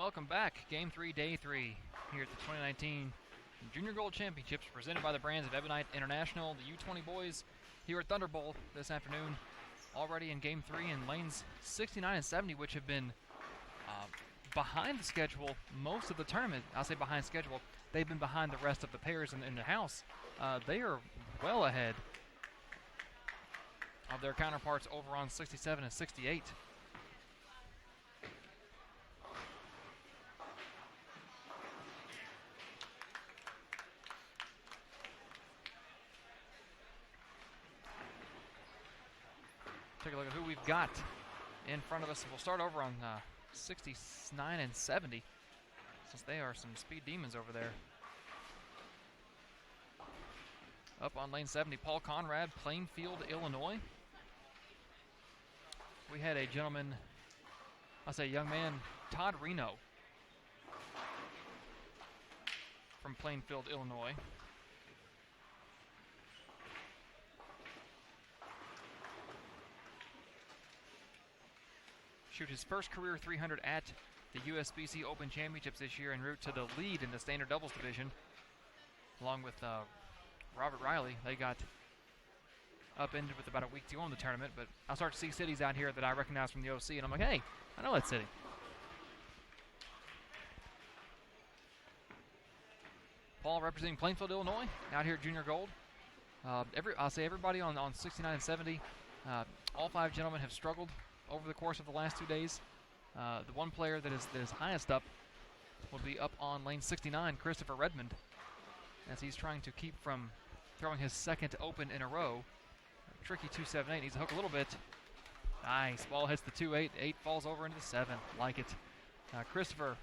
Welcome back. Game 3, Day 3 here at the 2019 Junior Gold Championships presented by the brands of Ebonite International. The U20 Boys here at Thunder Bowl this afternoon, already in Game 3 in lanes 69 and 70, which have been behind the schedule most of the tournament. I'll say behind schedule. They've been behind the rest of the pairs in the house. They are well ahead of their counterparts over on 67 and 68. Take a look at who we've got in front of us. We'll start over on 69 and 70, since they are some speed demons over there. Up on lane 70, Paul Conrad, Plainfield, Illinois. We had a gentleman, I'll say young man, Todd Reno from Plainfield, Illinois. Shoot his first career 300 at the USBC Open Championships this year en route to the lead in the standard doubles division. Along with Robert Riley, they got upended with about a week to go in the tournament, but I'll start to see cities out here that I recognize from the OC, and I'm like, hey, I know that city. Paul representing Plainfield, Illinois, out here at Junior Gold. I'll say everybody on 69 and 70, all 5 gentlemen have struggled over the course of the last 2 days. The one player that is highest up will be up on lane 69, Christopher Redmond, as he's trying to keep from throwing his second open in a row. Tricky 2-7-8, needs to hook a little bit. Nice, ball hits the 2-8, 8 falls over into the 7, like it. Christopher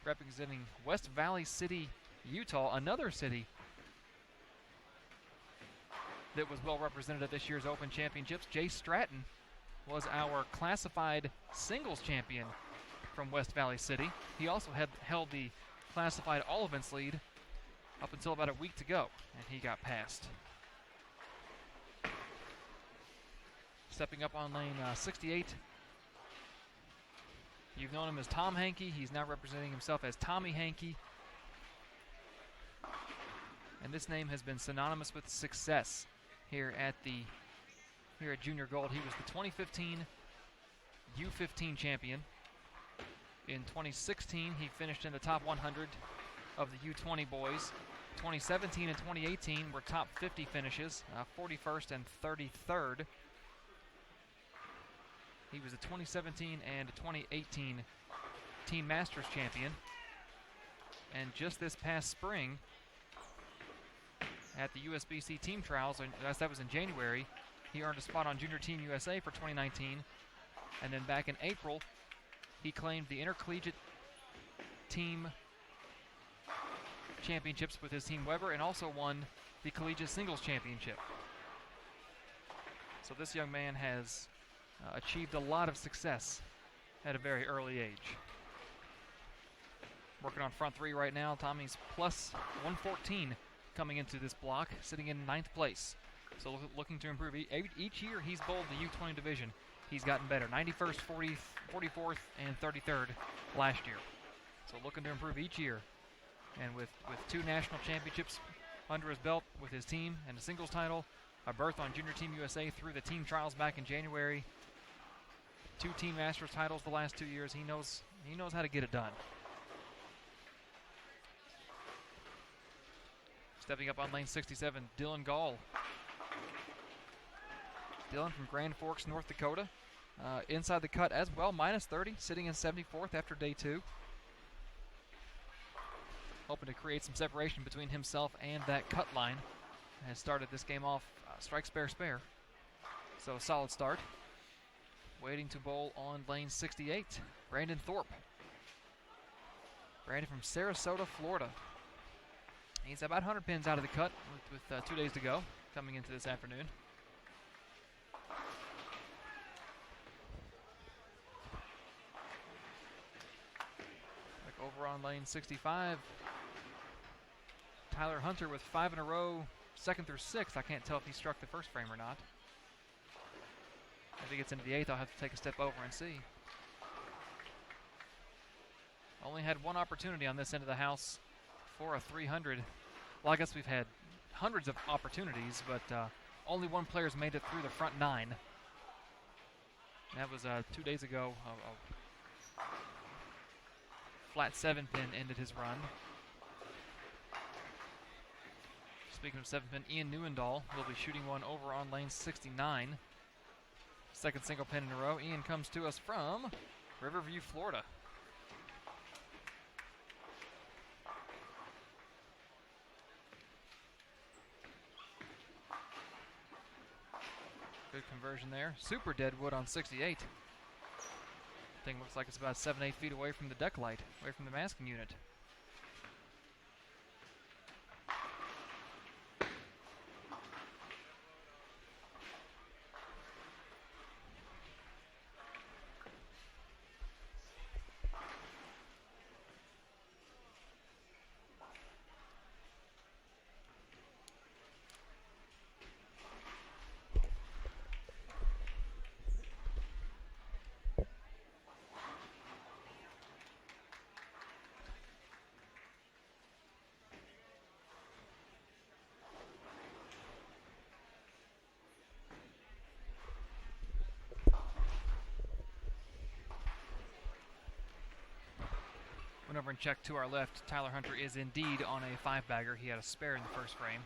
representing West Valley City, Utah, another city that was well represented at this year's Open Championships. Jay Stratton was our classified singles champion from West Valley City. He also held the classified all events lead up until about a week to go, and he got passed. Stepping up on lane 68, you've known him as Tom Hankey. He's now representing himself as Tommy Hankey, and this name has been synonymous with success here at Junior Gold. He was the 2015 U15 champion. In 2016, he finished in the top 100 of the U20 boys. 2017 and 2018 were top 50 finishes, 41st and 33rd. He was the 2017 and 2018 Team Masters champion. And just this past spring, at the USBC team trials, and that was in January, he earned a spot on Junior Team USA for 2019. And then back in April, he claimed the intercollegiate team championships with his team Weber, and also won the collegiate singles championship. So this young man has achieved a lot of success at a very early age. Working on front 3 right now. Tommy's plus 114 coming into this block, sitting in 9th place. So looking to improve. Each year he's bowled the U20 division, he's gotten better. 91st, 44th, and 33rd last year. So looking to improve each year. And with 2 national championships under his belt with his team and a singles title, a berth on Junior Team USA through the team trials back in January, 2 Team Masters titles the last 2 years, he knows how to get it done. Stepping up on lane 67, Dylan Gall. Dylan from Grand Forks, North Dakota. Inside the cut as well, minus 30, sitting in 74th after day 2. Hoping to create some separation between himself and that cut line. Has started this game off strike spare. So a solid start. Waiting to bowl on lane 68, Brandon Thorpe. Brandon from Sarasota, Florida. He's about 100 pins out of the cut with 2 days to go coming into this afternoon. Over on lane 65, Tyler Hunter with 5 in a row, 2nd through 6th. I can't tell if he struck the first frame or not. If he gets into the 8th, I'll have to take a step over and see. Only had one opportunity on this end of the house for a 300. Well, I guess we've had hundreds of opportunities, but only one player's made it through the front 9. That was 2 days ago. A flat 7-pin ended his run. Speaking of 7-pin, Ian Neuendahl will be shooting one over on lane 69. Second single pin in a row. Ian comes to us from Riverview, Florida. Good conversion there. Super deadwood on 68. Thing looks like it's about 7-8 feet away from the deck light, away from the masking unit. Went over and checked to our left. Tyler Hunter is indeed on a 5-bagger. He had a spare in the first frame.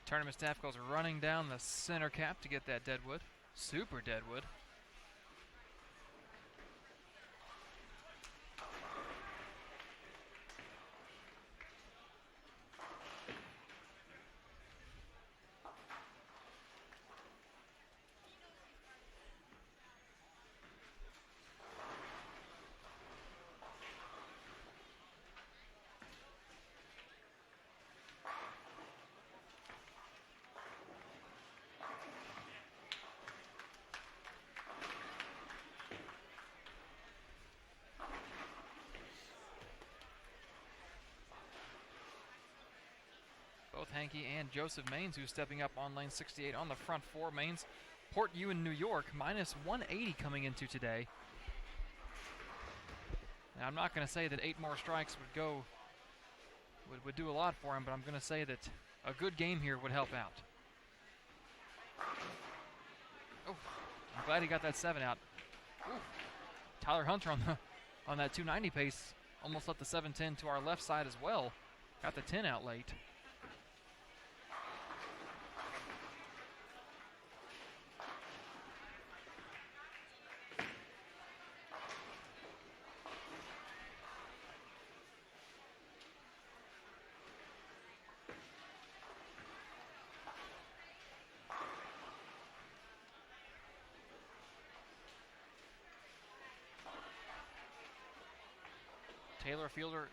Tournament staff goes running down the center cap to get that deadwood. Super deadwood. Both Hankey and Joseph Maines, who's stepping up on lane 68 on the front 4. Maines, Port Ewan, New York, minus 180 coming into today. Now, I'm not going to say that 8 more strikes would do a lot for him, but I'm going to say that a good game here would help out. Oh, I'm glad he got that 7 out. Ooh. Tyler Hunter on that 290 pace almost let the 710 to our left side as well. Got the 10 out late. Taylor Fielder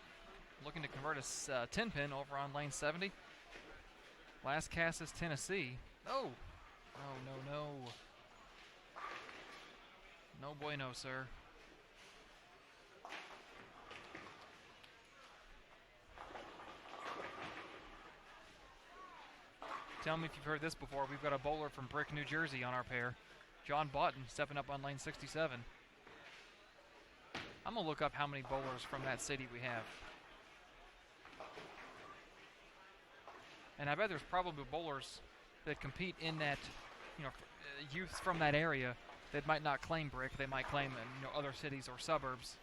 looking to convert a 10-pin over on lane 70. Last cast is Tennessee. Oh! No. No bueno, sir. Tell me if you've heard this before. We've got a bowler from Brick, New Jersey on our pair. John Boughton stepping up on lane 67. I'm going to look up how many bowlers from that city we have. And I bet there's probably bowlers that compete in that, youth from that area that might not claim Brick. They might claim, other cities or suburbs.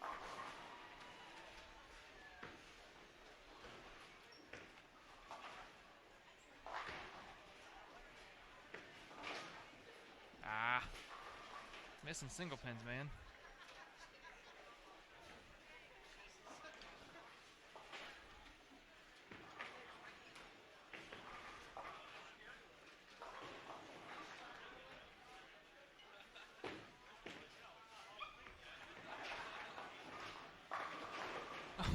Missing single pins, man.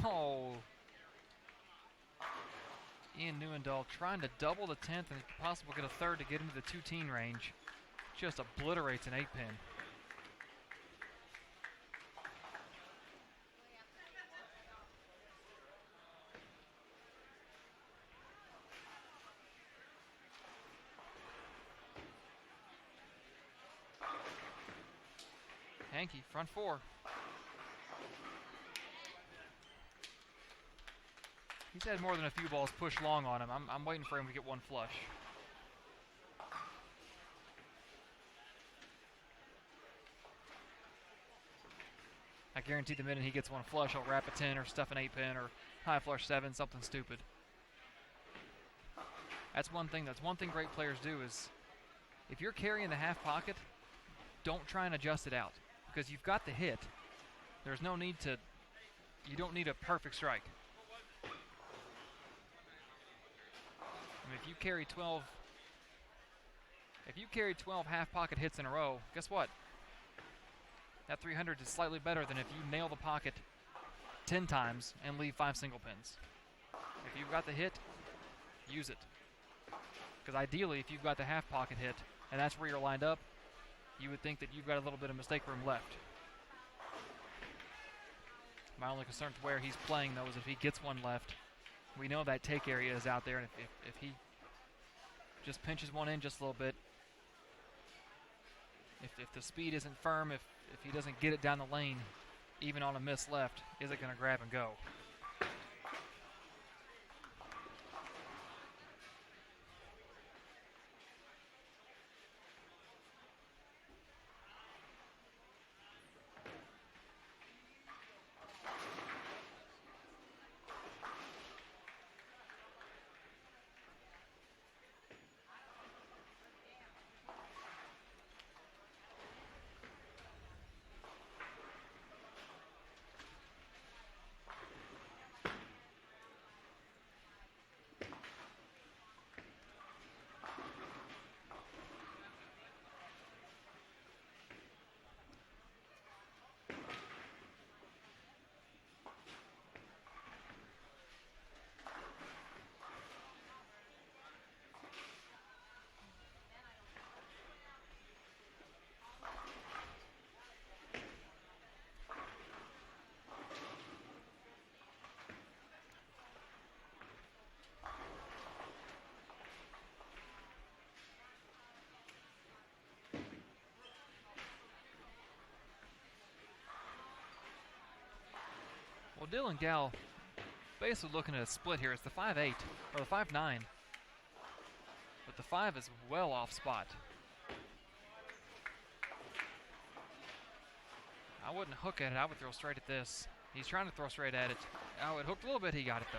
Oh. Ian Neuendahl trying to double the 10th and possibly get a third to get into the 2-teen range. Just obliterates an 8-pin. Hankey, front four. He's had more than a few balls pushed long on him. I'm waiting for him to get one flush. I guarantee the minute he gets one flush, he'll wrap a 10 or stuff an 8-pin or high flush 7, something stupid. That's one thing great players do is if you're carrying the half pocket, don't try and adjust it out. Because you've got the hit. There's no need to, you don't need a perfect strike. I mean, if you carry 12 half pocket hits in a row, guess what? That 300 is slightly better than if you nail the pocket 10 times and leave 5 single pins. If you've got the hit, use it. Because ideally, if you've got the half pocket hit and that's where you're lined up, you would think that you've got a little bit of mistake room left. My only concern to where he's playing, though, is if he gets one left. We know that take area is out there, and if he just pinches one in just a little bit, if the speed isn't firm, if he doesn't get it down the lane, even on a miss left, is it going to grab and go? Well, Dylan Gal basically looking at a split here. It's the 5-8, or the 5-9. But the 5 is well off spot. I wouldn't hook at it. I would throw straight at this. He's trying to throw straight at it. Oh, it hooked a little bit. He got it, though.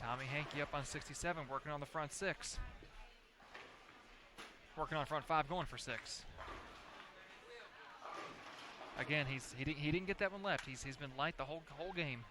Tommy Hankey up on 67, working on the front 6. Working on front 5, going for 6. Again, he didn't get that one left. He's been light the whole game.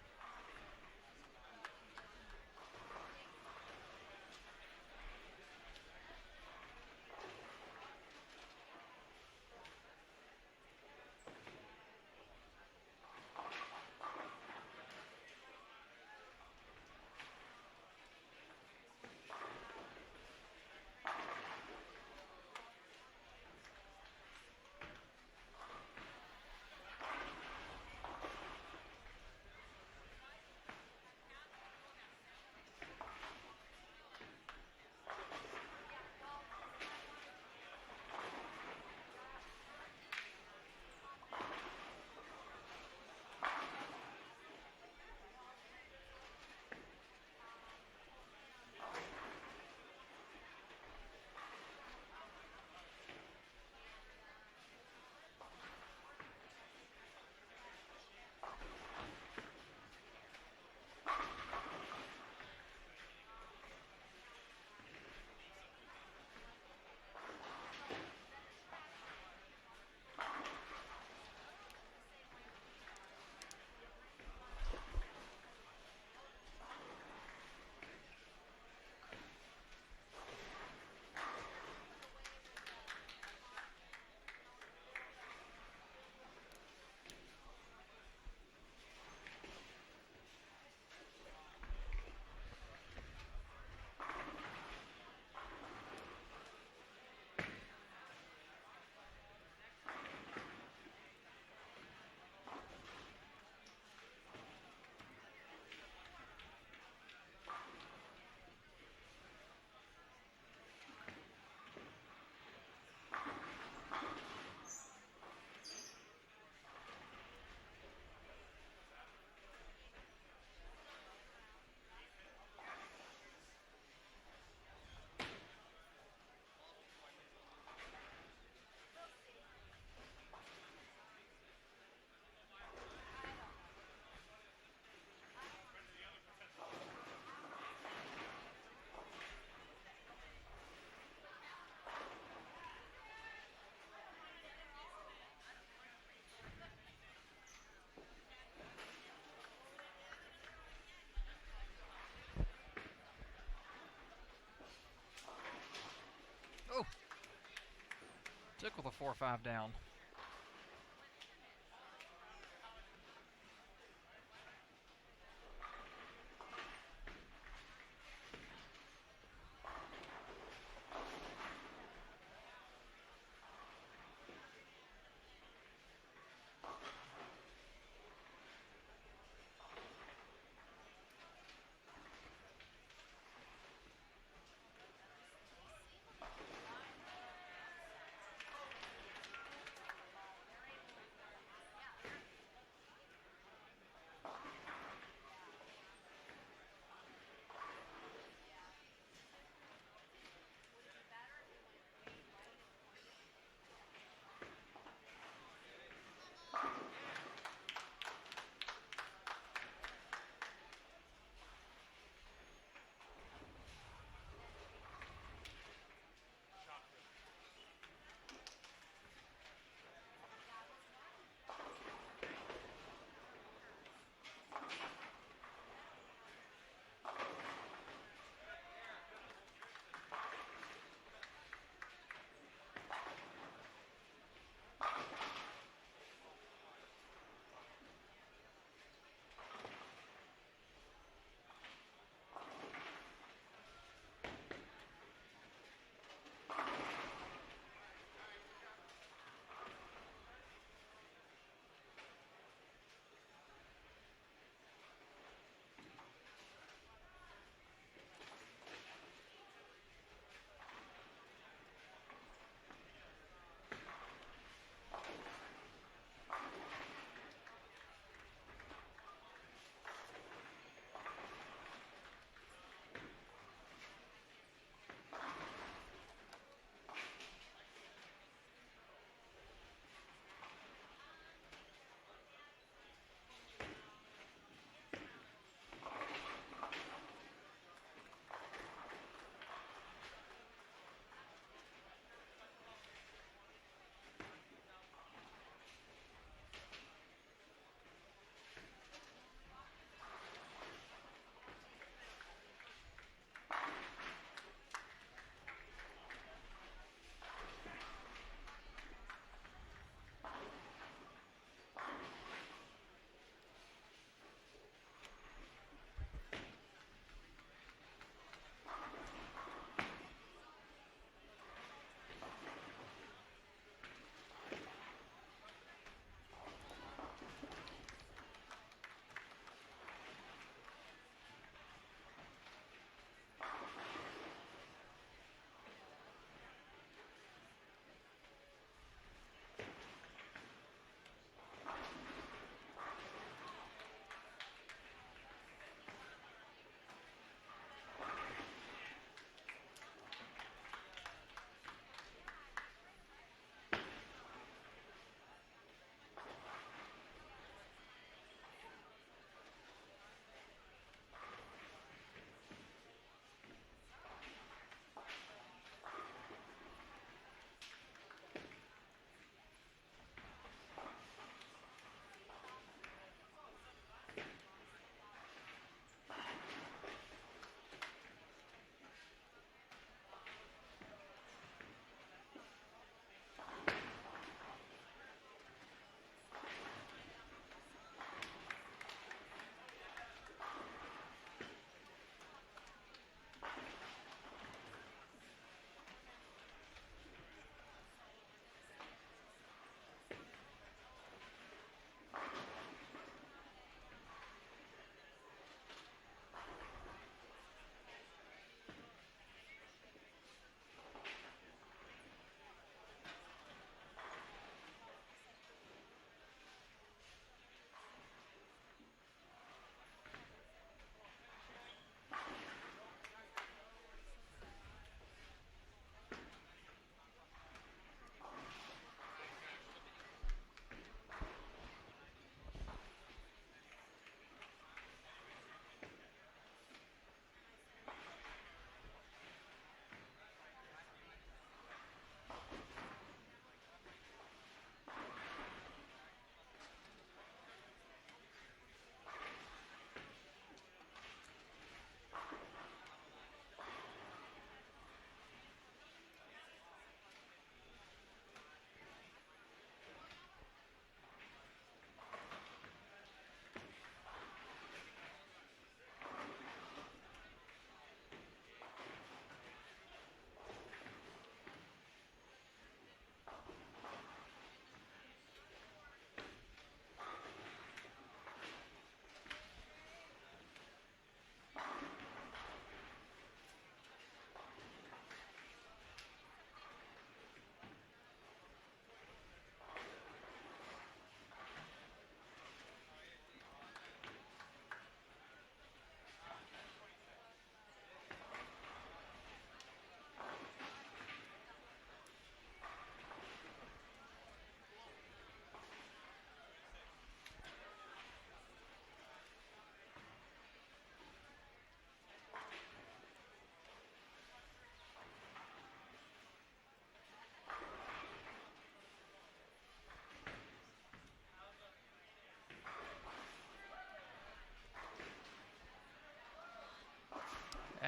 with a 4-5 down.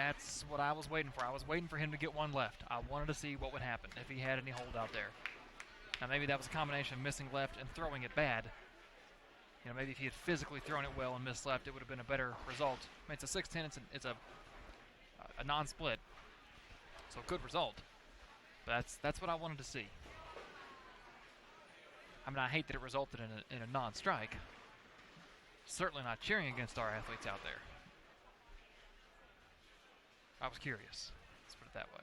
That's what I was waiting for. I was waiting for him to get one left. I wanted to see what would happen if he had any hold out there. Now maybe that was a combination of missing left and throwing it bad. You know, maybe if he had physically thrown it well and missed left, it would have been a better result. I mean, it's a 6-10. It's a non-split, so good result. But that's what I wanted to see. I mean, I hate that it resulted in a non-strike. Certainly not cheering against our athletes out there. I was curious. Let's put it that way.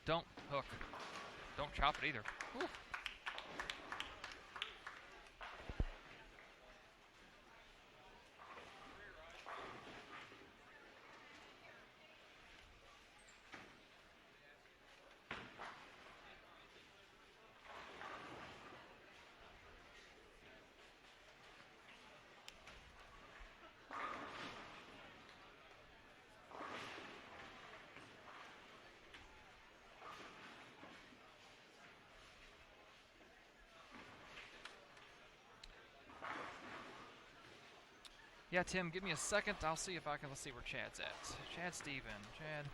Don't hook. Don't chop it either. Ooh. Yeah, Tim, give me a second. I'll see if I can. Let's see where Chad's at. Chad Steven. Chad.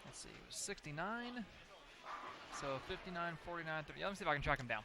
Let's see. It was 69. So 59, 49, 30. Let me see if I can track him down.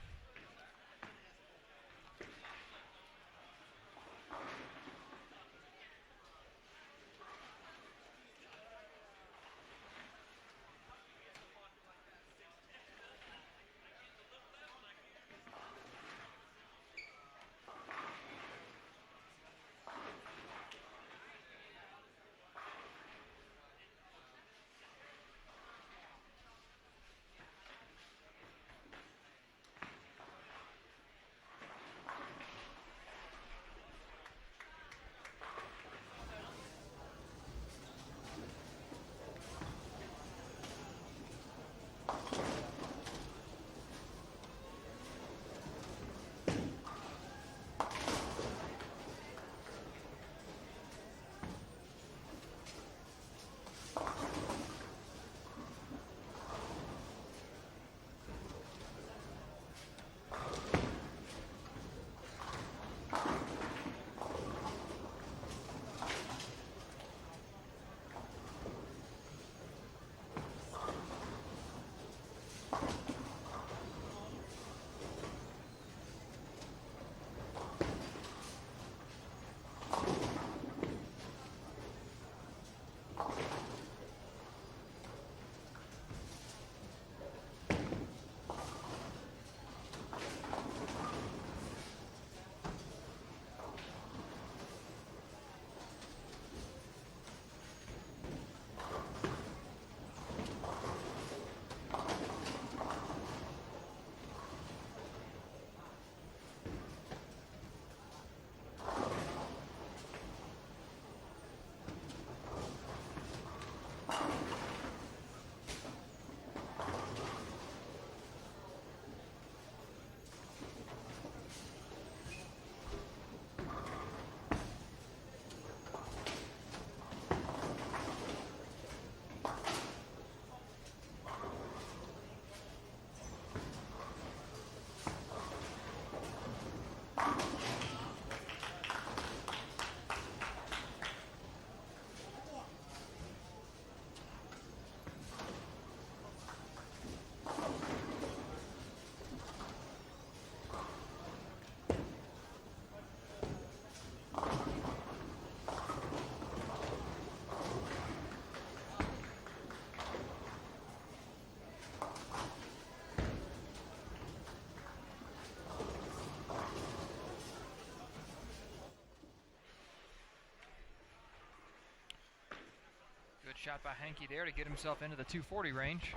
Shot by Hankey there to get himself into the 240 range.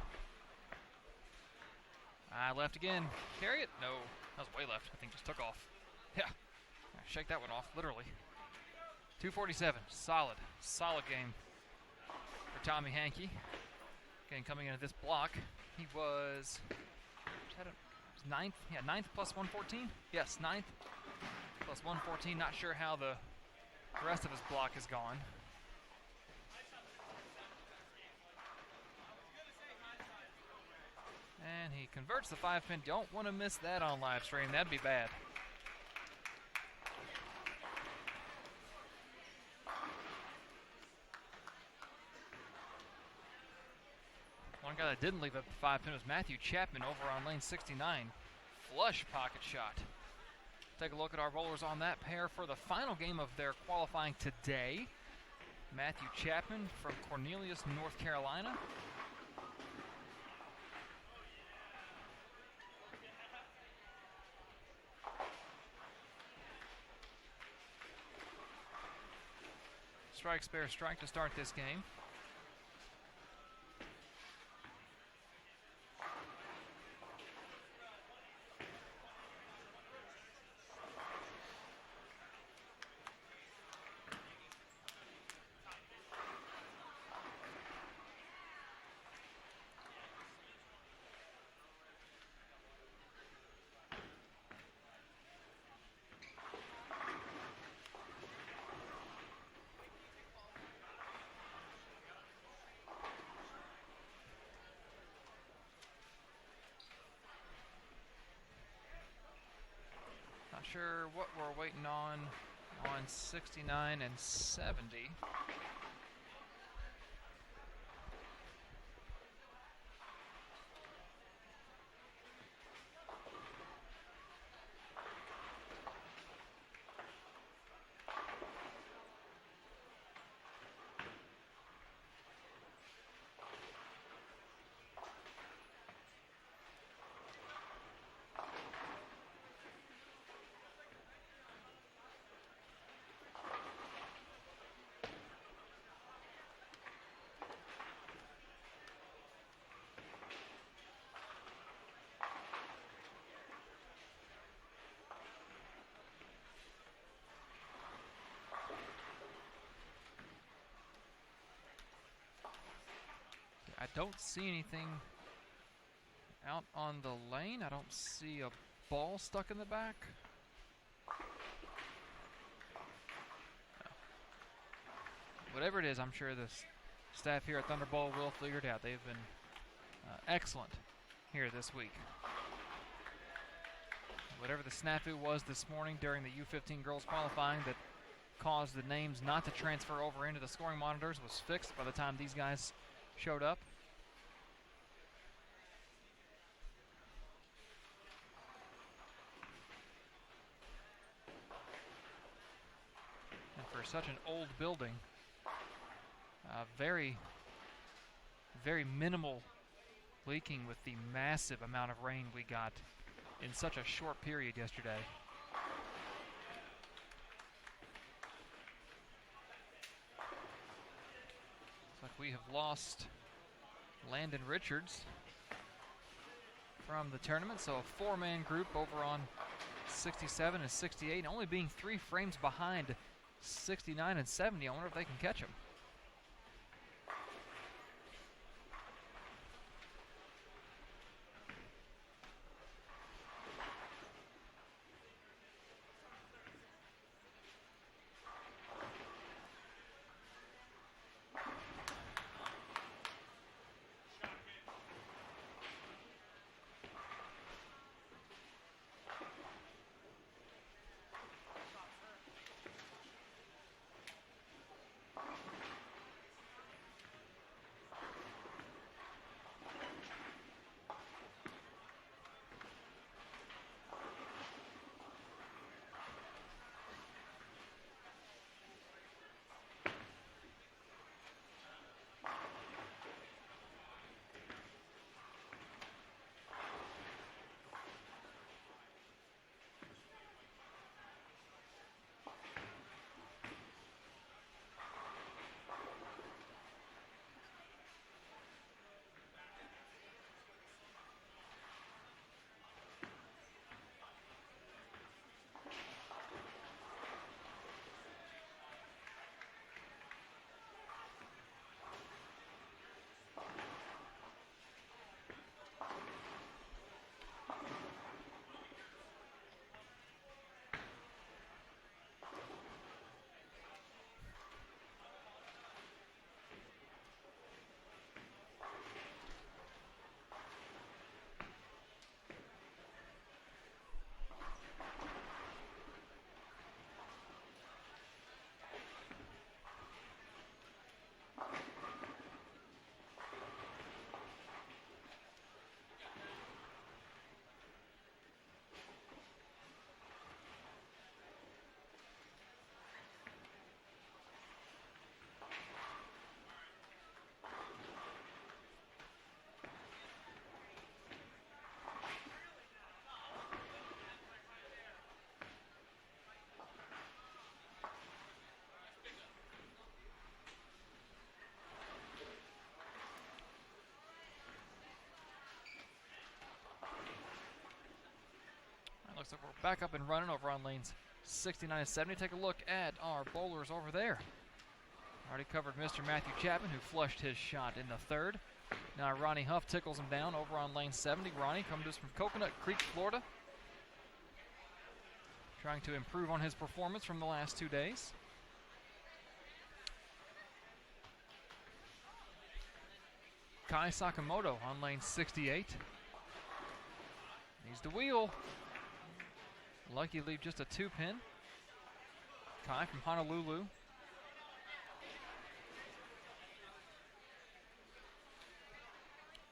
Left again. Carry it? No. That was way left. I think just took off. Yeah. Shake that one off, literally. 247. Solid. Solid game for Tommy Hankey. Again, coming into this block, he was ninth. Yeah, ninth plus 114. Yes, ninth plus 114. Not sure how the rest of his block has gone. And he converts the 5-pin. Don't want to miss that on live stream. That'd be bad. guy that didn't leave a 5-pin was Matthew Chapman over on lane 69. Flush pocket shot. Take a look at our bowlers on that pair for the final game of their qualifying today. Matthew Chapman from Cornelius, North Carolina. Strike, spare, strike to start this game. Not sure what we're waiting on 69 and 70. I don't see anything out on the lane. I don't see a ball stuck in the back. No. Whatever it is, I'm sure the staff here at Thunderbolt will figure it out. They've been excellent here this week. Whatever the snafu was this morning during the U15 girls qualifying that caused the names not to transfer over into the scoring monitors was fixed by the time these guys showed up. And for such an old building, very, very minimal leaking with the massive amount of rain we got in such a short period yesterday. Looks like we have lost Landon Richards from the tournament, so a four-man group over on 67 and 68, only being 3 frames behind 69 and 70. I wonder if they can catch him. Looks like we're back up and running over on lanes 69 and 70. Take a look at our bowlers over there. Already covered Mr. Matthew Chapman, who flushed his shot in the third. Now Ronnie Huff tickles him down over on lane 70. Ronnie coming to us from Coconut Creek, Florida. Trying to improve on his performance from the last 2 days. Kai Sakamoto on lane 68. Needs to wheel. Lucky leave just a 2-pin. Kai from Honolulu.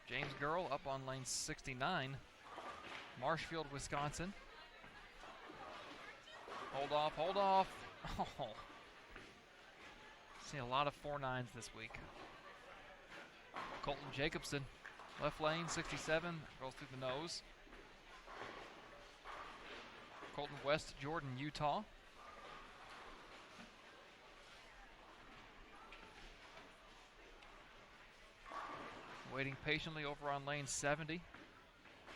James Girl up on lane 69. Marshfield, Wisconsin. Hold off, hold off. Oh. Seen a lot of 4-9s this week. Colton Jacobson, left lane, 67, goes through the nose. Colton West, Jordan, Utah. Waiting patiently over on lane 70.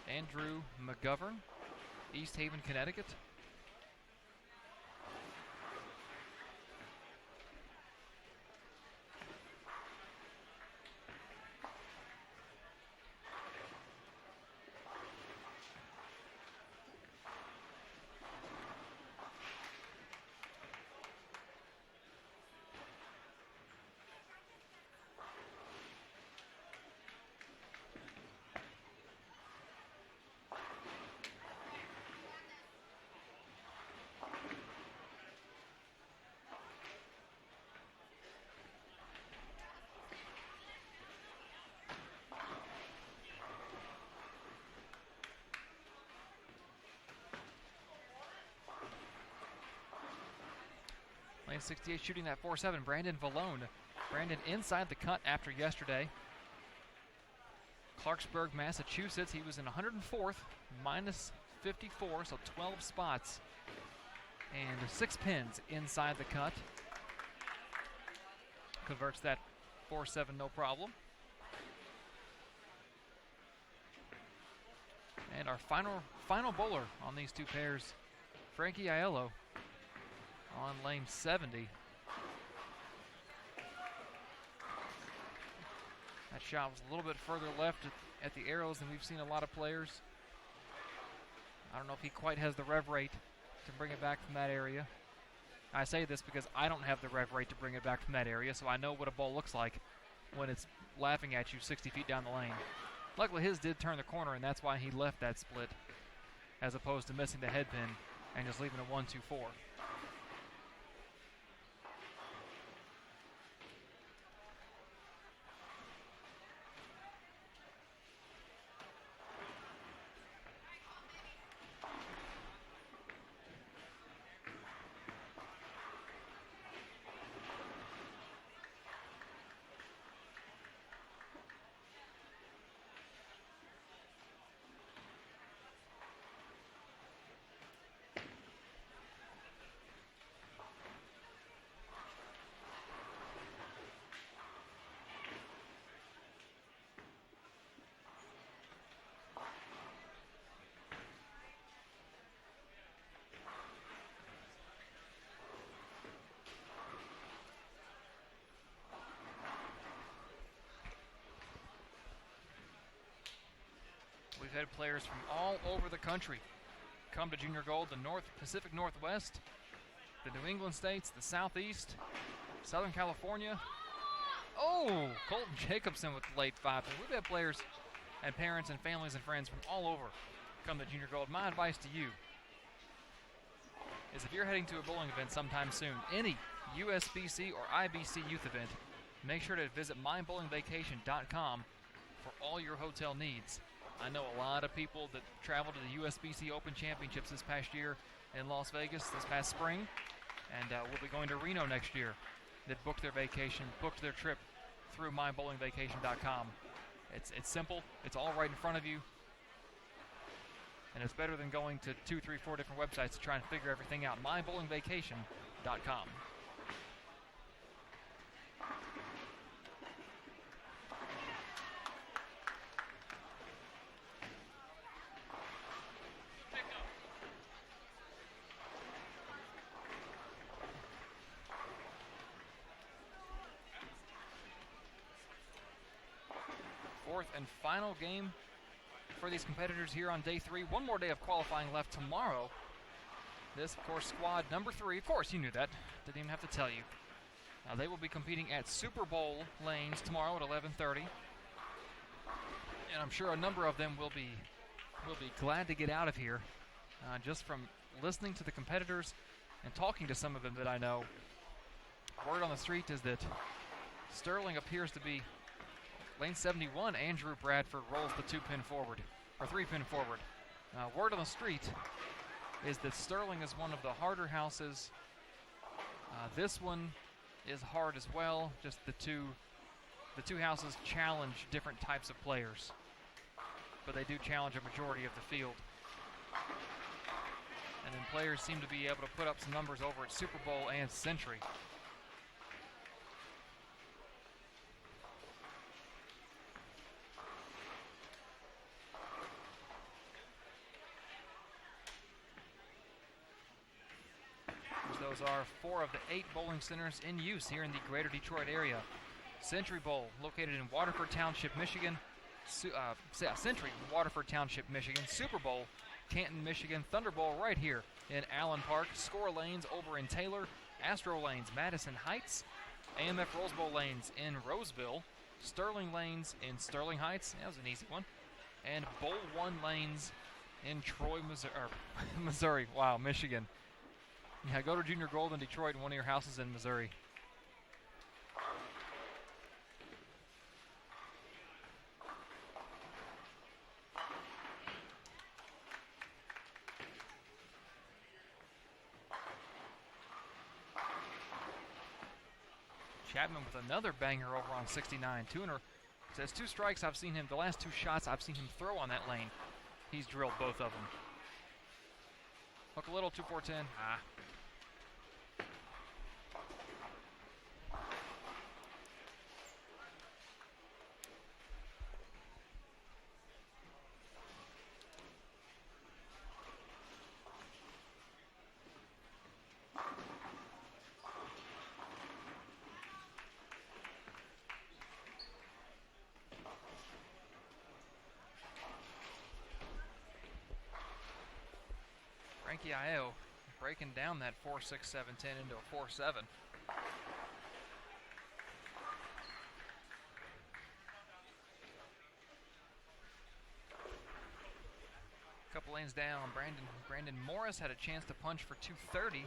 Andrew McGovern, East Haven, Connecticut. Lane 68 shooting that 4-7, Brandon Valone. Brandon inside the cut after yesterday. Clarksburg, Massachusetts. He was in 104th, minus 54, so 12 spots. And 6 pins inside the cut. Converts that 4-7 no problem. And our final bowler on these two pairs, Frankie Aiello on lane 70. That shot was a little bit further left at the arrows than we've seen a lot of players. I don't know if he quite has the rev rate to bring it back from that area. I say this because I don't have the rev rate to bring it back from that area, so I know what a bowl looks like when it's laughing at you 60 feet down the lane. Luckily his did turn the corner, and that's why he left that split, as opposed to missing the head pin and just leaving a 1-2-4. We've had players from all over the country come to Junior Gold, the Pacific Northwest, the New England states, the Southeast, Southern California. Oh, Colton Jacobson with the late 5. We've had players and parents and families and friends from all over come to Junior Gold. My advice to you is if you're heading to a bowling event sometime soon, any USBC or IBC youth event, make sure to visit mybowlingvacation.com for all your hotel needs. I know a lot of people that traveled to the USBC Open Championships this past year in Las Vegas this past spring, and will be going to Reno next year, that booked their vacation, booked their trip through mybowlingvacation.com. It's simple. It's all right in front of you. And it's better than going to 2, 3, 4 different websites to try and figure everything out. mybowlingvacation.com. fourth and final game for these competitors here on day 3. One more day of qualifying left tomorrow. This, of course, squad number 3. Of course, you knew that. Didn't even have to tell you. They will be competing at Super Bowl lanes tomorrow at 11:30. And I'm sure a number of them will be glad to get out of here. Just from listening to the competitors and talking to some of them that I know, word on the street is that Sterling appears to be lane 71. Andrew Bradford rolls the 2-pin forward, or 3-pin forward. Word on the street is that Sterling is one of the harder houses. This one is hard as well. Just the two houses challenge different types of players, but they do challenge a majority of the field. And then players seem to be able to put up some numbers over at Super Bowl and Century. Those are 4 of the 8 bowling centers in use here in the greater Detroit area. Century Bowl, located in Waterford Township, Michigan. Century, Waterford Township, Michigan. Super Bowl, Canton, Michigan. Thunder Bowl right here in Allen Park. Score lanes over in Taylor. Astro lanes, Madison Heights. AMF Rose Bowl lanes in Roseville. Sterling lanes in Sterling Heights. That was an easy one. And Bowl 1 lanes in Troy, Missouri. Wow, Michigan. Yeah, go to Junior Gold in Detroit and one of your houses in Missouri. Chapman with another banger over on 69. Says 2 strikes. I've seen him, the last 2 shots I've seen him throw on that lane. He's drilled both of them. Hook a little, 2-4-10. Frankie Io breaking down that 4-6-7-10 into a 4-7. Couple lanes down, Brandon Morris had a chance to punch for 230.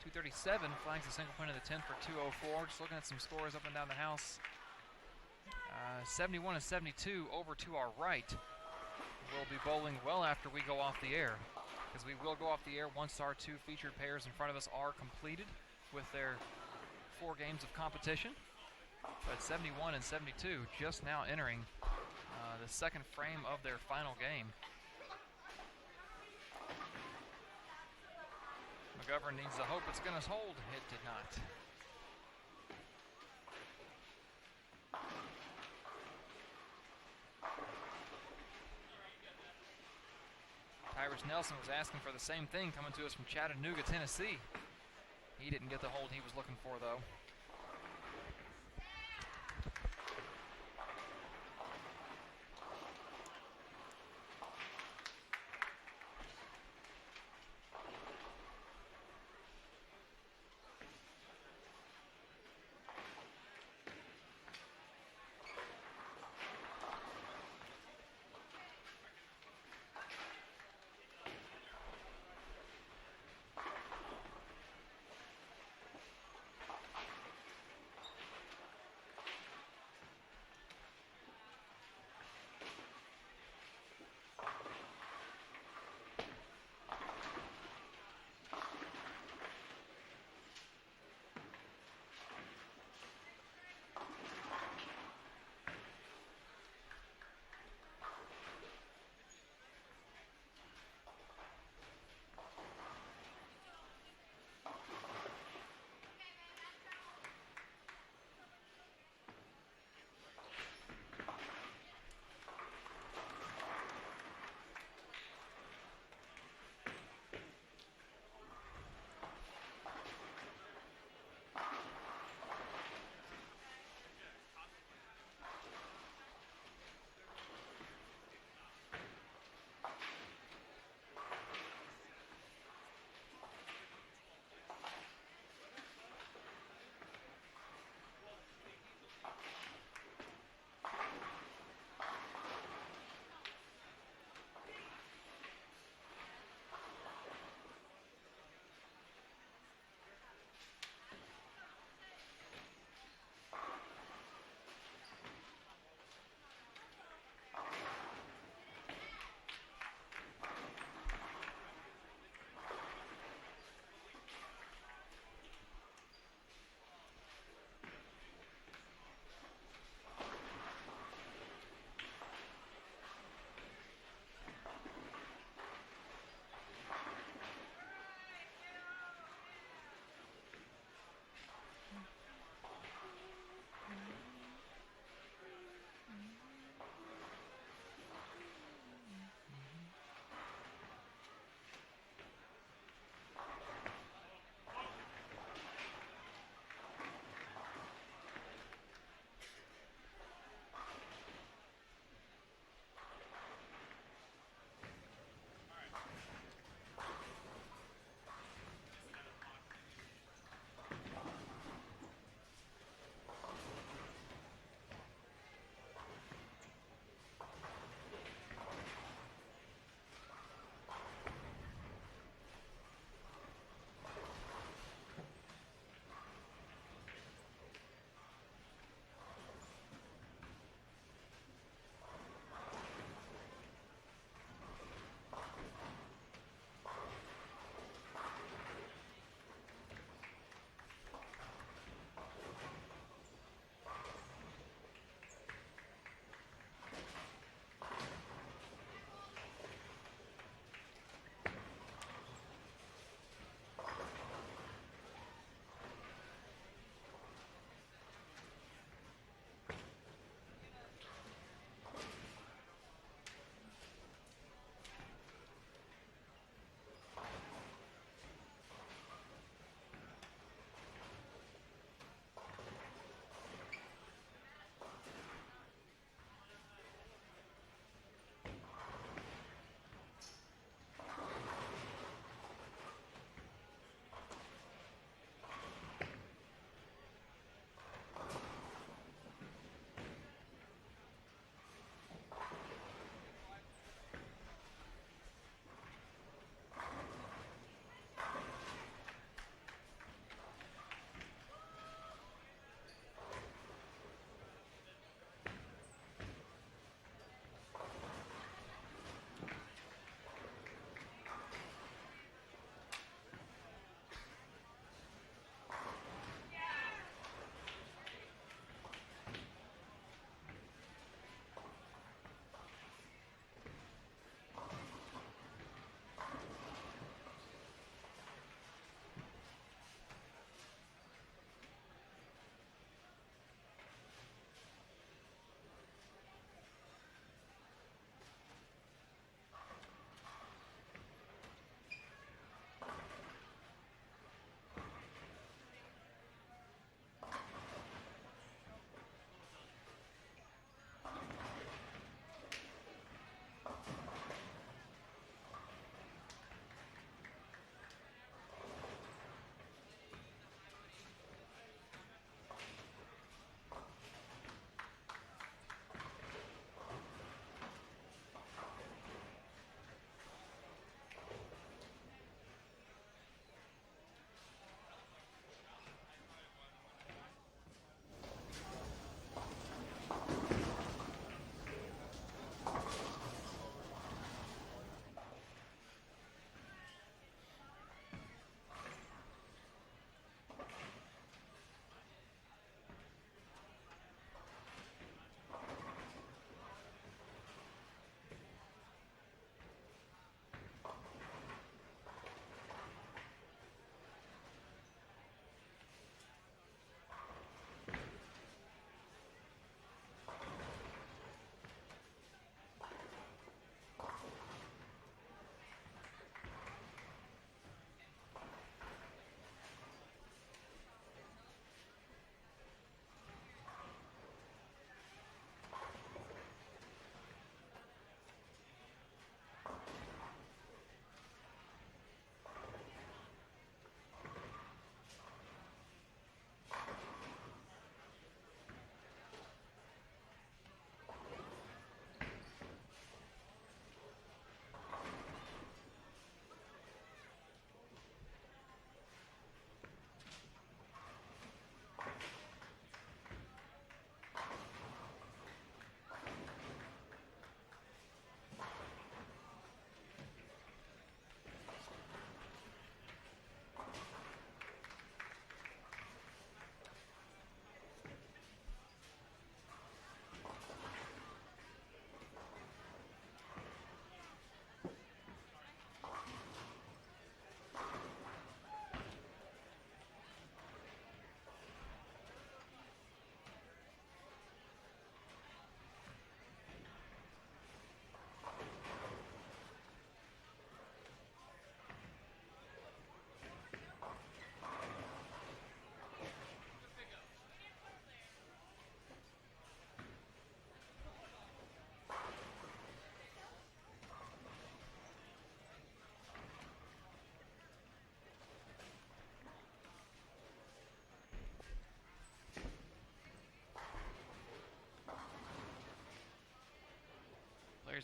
237, flags a single point in the 10th for 204. Just looking at some scores up and down the house. 71 and 72 over to our right. We'll be bowling well after we go off the air, because we will go off the air once our 2 featured pairs in front of us are completed with their 4 games of competition. But 71 and 72 just now entering the second frame of their final game. McGovern needs to hope it's going to hold. It did not. Tyrus Nelson was asking for the same thing, coming to us from Chattanooga, Tennessee. He didn't get the hold he was looking for, though.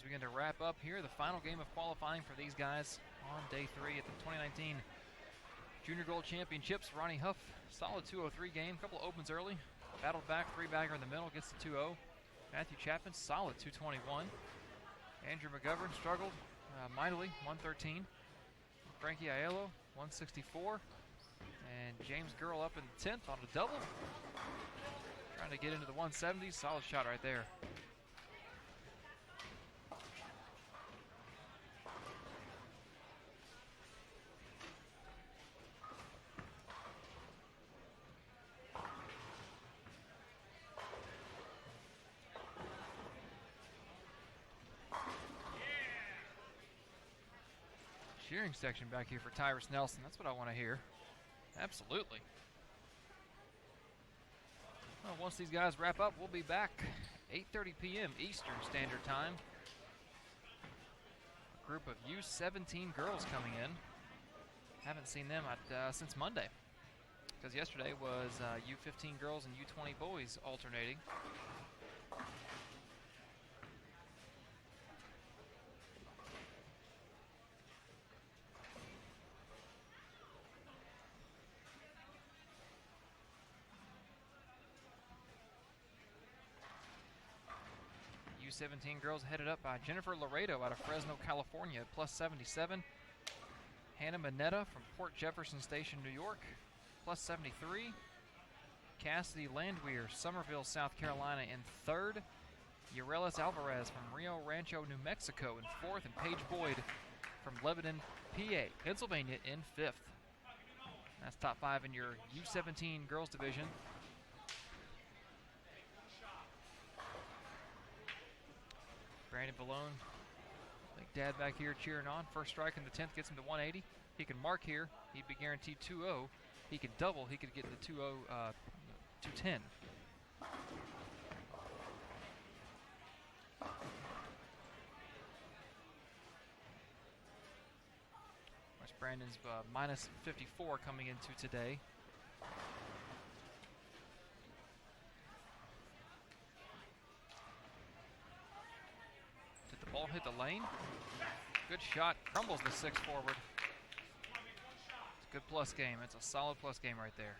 as we begin to wrap up here the final game of qualifying for these guys on day 3 at the 2019 Junior Gold Championships. Ronnie Huff, solid 203 game, couple opens early, battled back, 3-bagger in the middle, gets the 2-0. Matthew Chapman, solid 221. Andrew McGovern struggled mightily, 113. Frankie Aiello, 164. And James Girl up in the 10th on a double. Trying to get into the 170s. Solid shot right there. Cheering section back here for Tyrus Nelson. That's what I want to hear. Absolutely. Well, once these guys wrap up, we'll be back 8:30 p.m. Eastern Standard Time. A group of U17 girls coming in. Haven't seen them since Monday, because yesterday was U15 girls and U20 boys alternating. U17 girls headed up by Jennifer Laredo out of Fresno, California, plus 77. Hannah Mineta from Port Jefferson Station, New York, plus 73. Cassidy Landwehr, Somerville, South Carolina, in 3rd. Urelis Alvarez from Rio Rancho, New Mexico, in 4th. And Paige Boyd from Lebanon, PA, Pennsylvania, in 5th. That's top 5 in your U17 girls division. Brandon Ballone, big dad back here cheering on. First strike in the 10th gets him to 180. He can mark here. He'd be guaranteed 2-0. He could double. He could get the 2-0, 210. Where's Brandon's minus 54 coming into today. Ball hit the lane. Good shot. Crumbles the 6 forward. It's a good plus game. It's a solid plus game right there.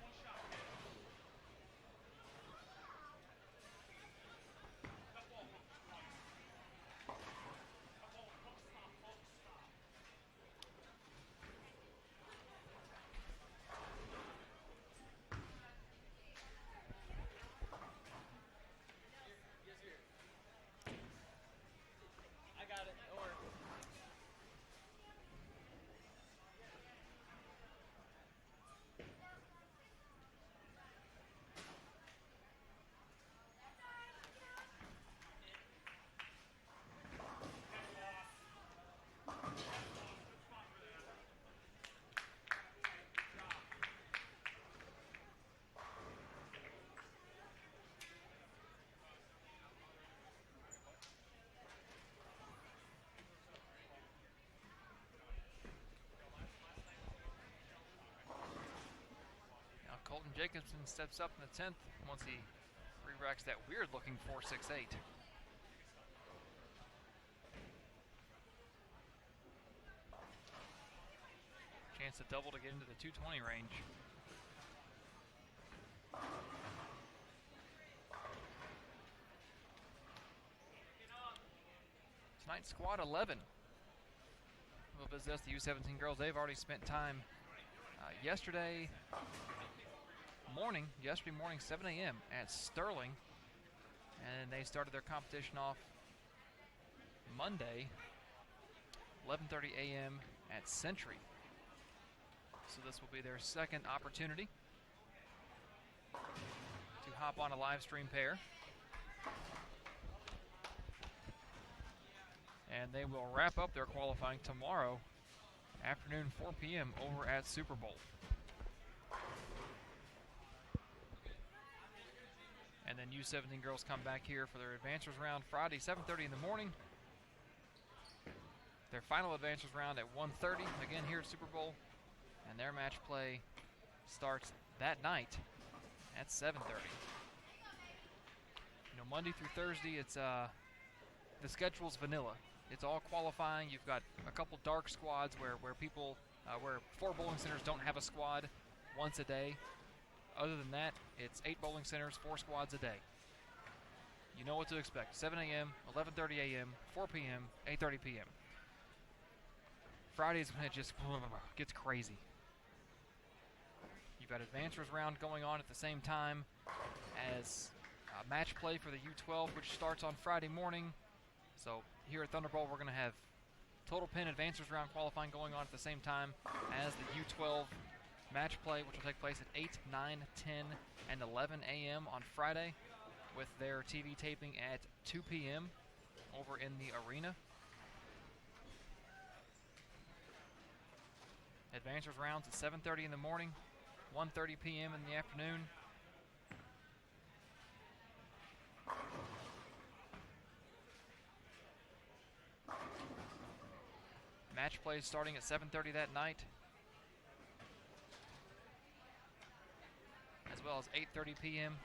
Colton Jacobson steps up in the 10th once he re-racks that weird-looking 4.68. Chance to double to get into the 220 range. Tonight's squad 11. We'll visit us, the U17 girls. They've already spent time yesterday morning, 7 a.m. at Sterling, and they started their competition off Monday, 11:30 a.m. at Century. So this will be their second opportunity to hop on a live stream pair. And they will wrap up their qualifying tomorrow afternoon, 4 p.m. over at Super Bowl. And then U17 girls come back here for their advancers round Friday, 7:30 in the morning. Their final advancers round at 1:30, again here at Super Bowl. And their match play starts that night at 7:30. You know, Monday through Thursday, it's the schedule's vanilla. It's all qualifying. You've got a couple dark squads where people, where 4 bowling centers don't have a squad once a day. Other than that, it's 8 bowling centers, 4 squads a day. You know what to expect. 7 a.m., 11:30 a.m., 4 p.m., 8:30 p.m. Fridays when it just gets crazy. You've got Advancers round going on at the same time as match play for the U12, which starts on Friday morning. So here at Thunderbolt, we're going to have Total Pin Advancers round qualifying going on at the same time as the U12 match play, which will take place at 8, 9, 10, and 11 a.m. on Friday, with their TV taping at 2 p.m. over in the arena. Advancers rounds at 7:30 in the morning, 1:30 p.m. in the afternoon. Match play starting at 7:30 that night, as well as 8:30 p.m.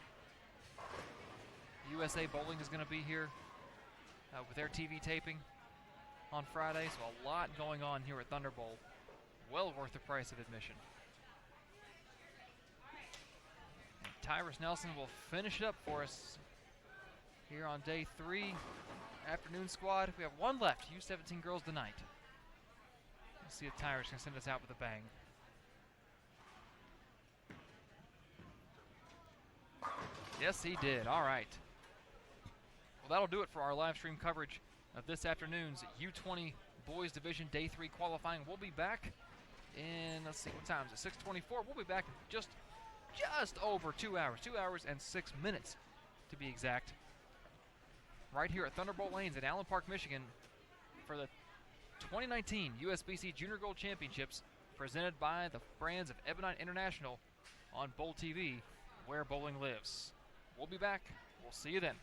USA Bowling is going to be here with their TV taping on Friday, so a lot going on here at Thunderbolt. Well worth the price of admission. And Tyrus Nelson will finish it up for us here on day 3. Afternoon squad. We have 1 left. U17 girls tonight. Let's see if Tyrus can send us out with a bang. Yes, he did. All right. Well, that'll do it for our live stream coverage of this afternoon's U20 Boys Division Day 3 qualifying. We'll be back in, let's see, what time is it? 6:24. We'll be back in just over 2 hours. 2 hours and 6 minutes, to be exact. Right here at Thunderbolt Lanes in Allen Park, Michigan, for the 2019 USBC Junior Gold Championships, presented by the brands of Ebonite International on Bowl TV, where bowling lives. We'll be back. We'll see you then.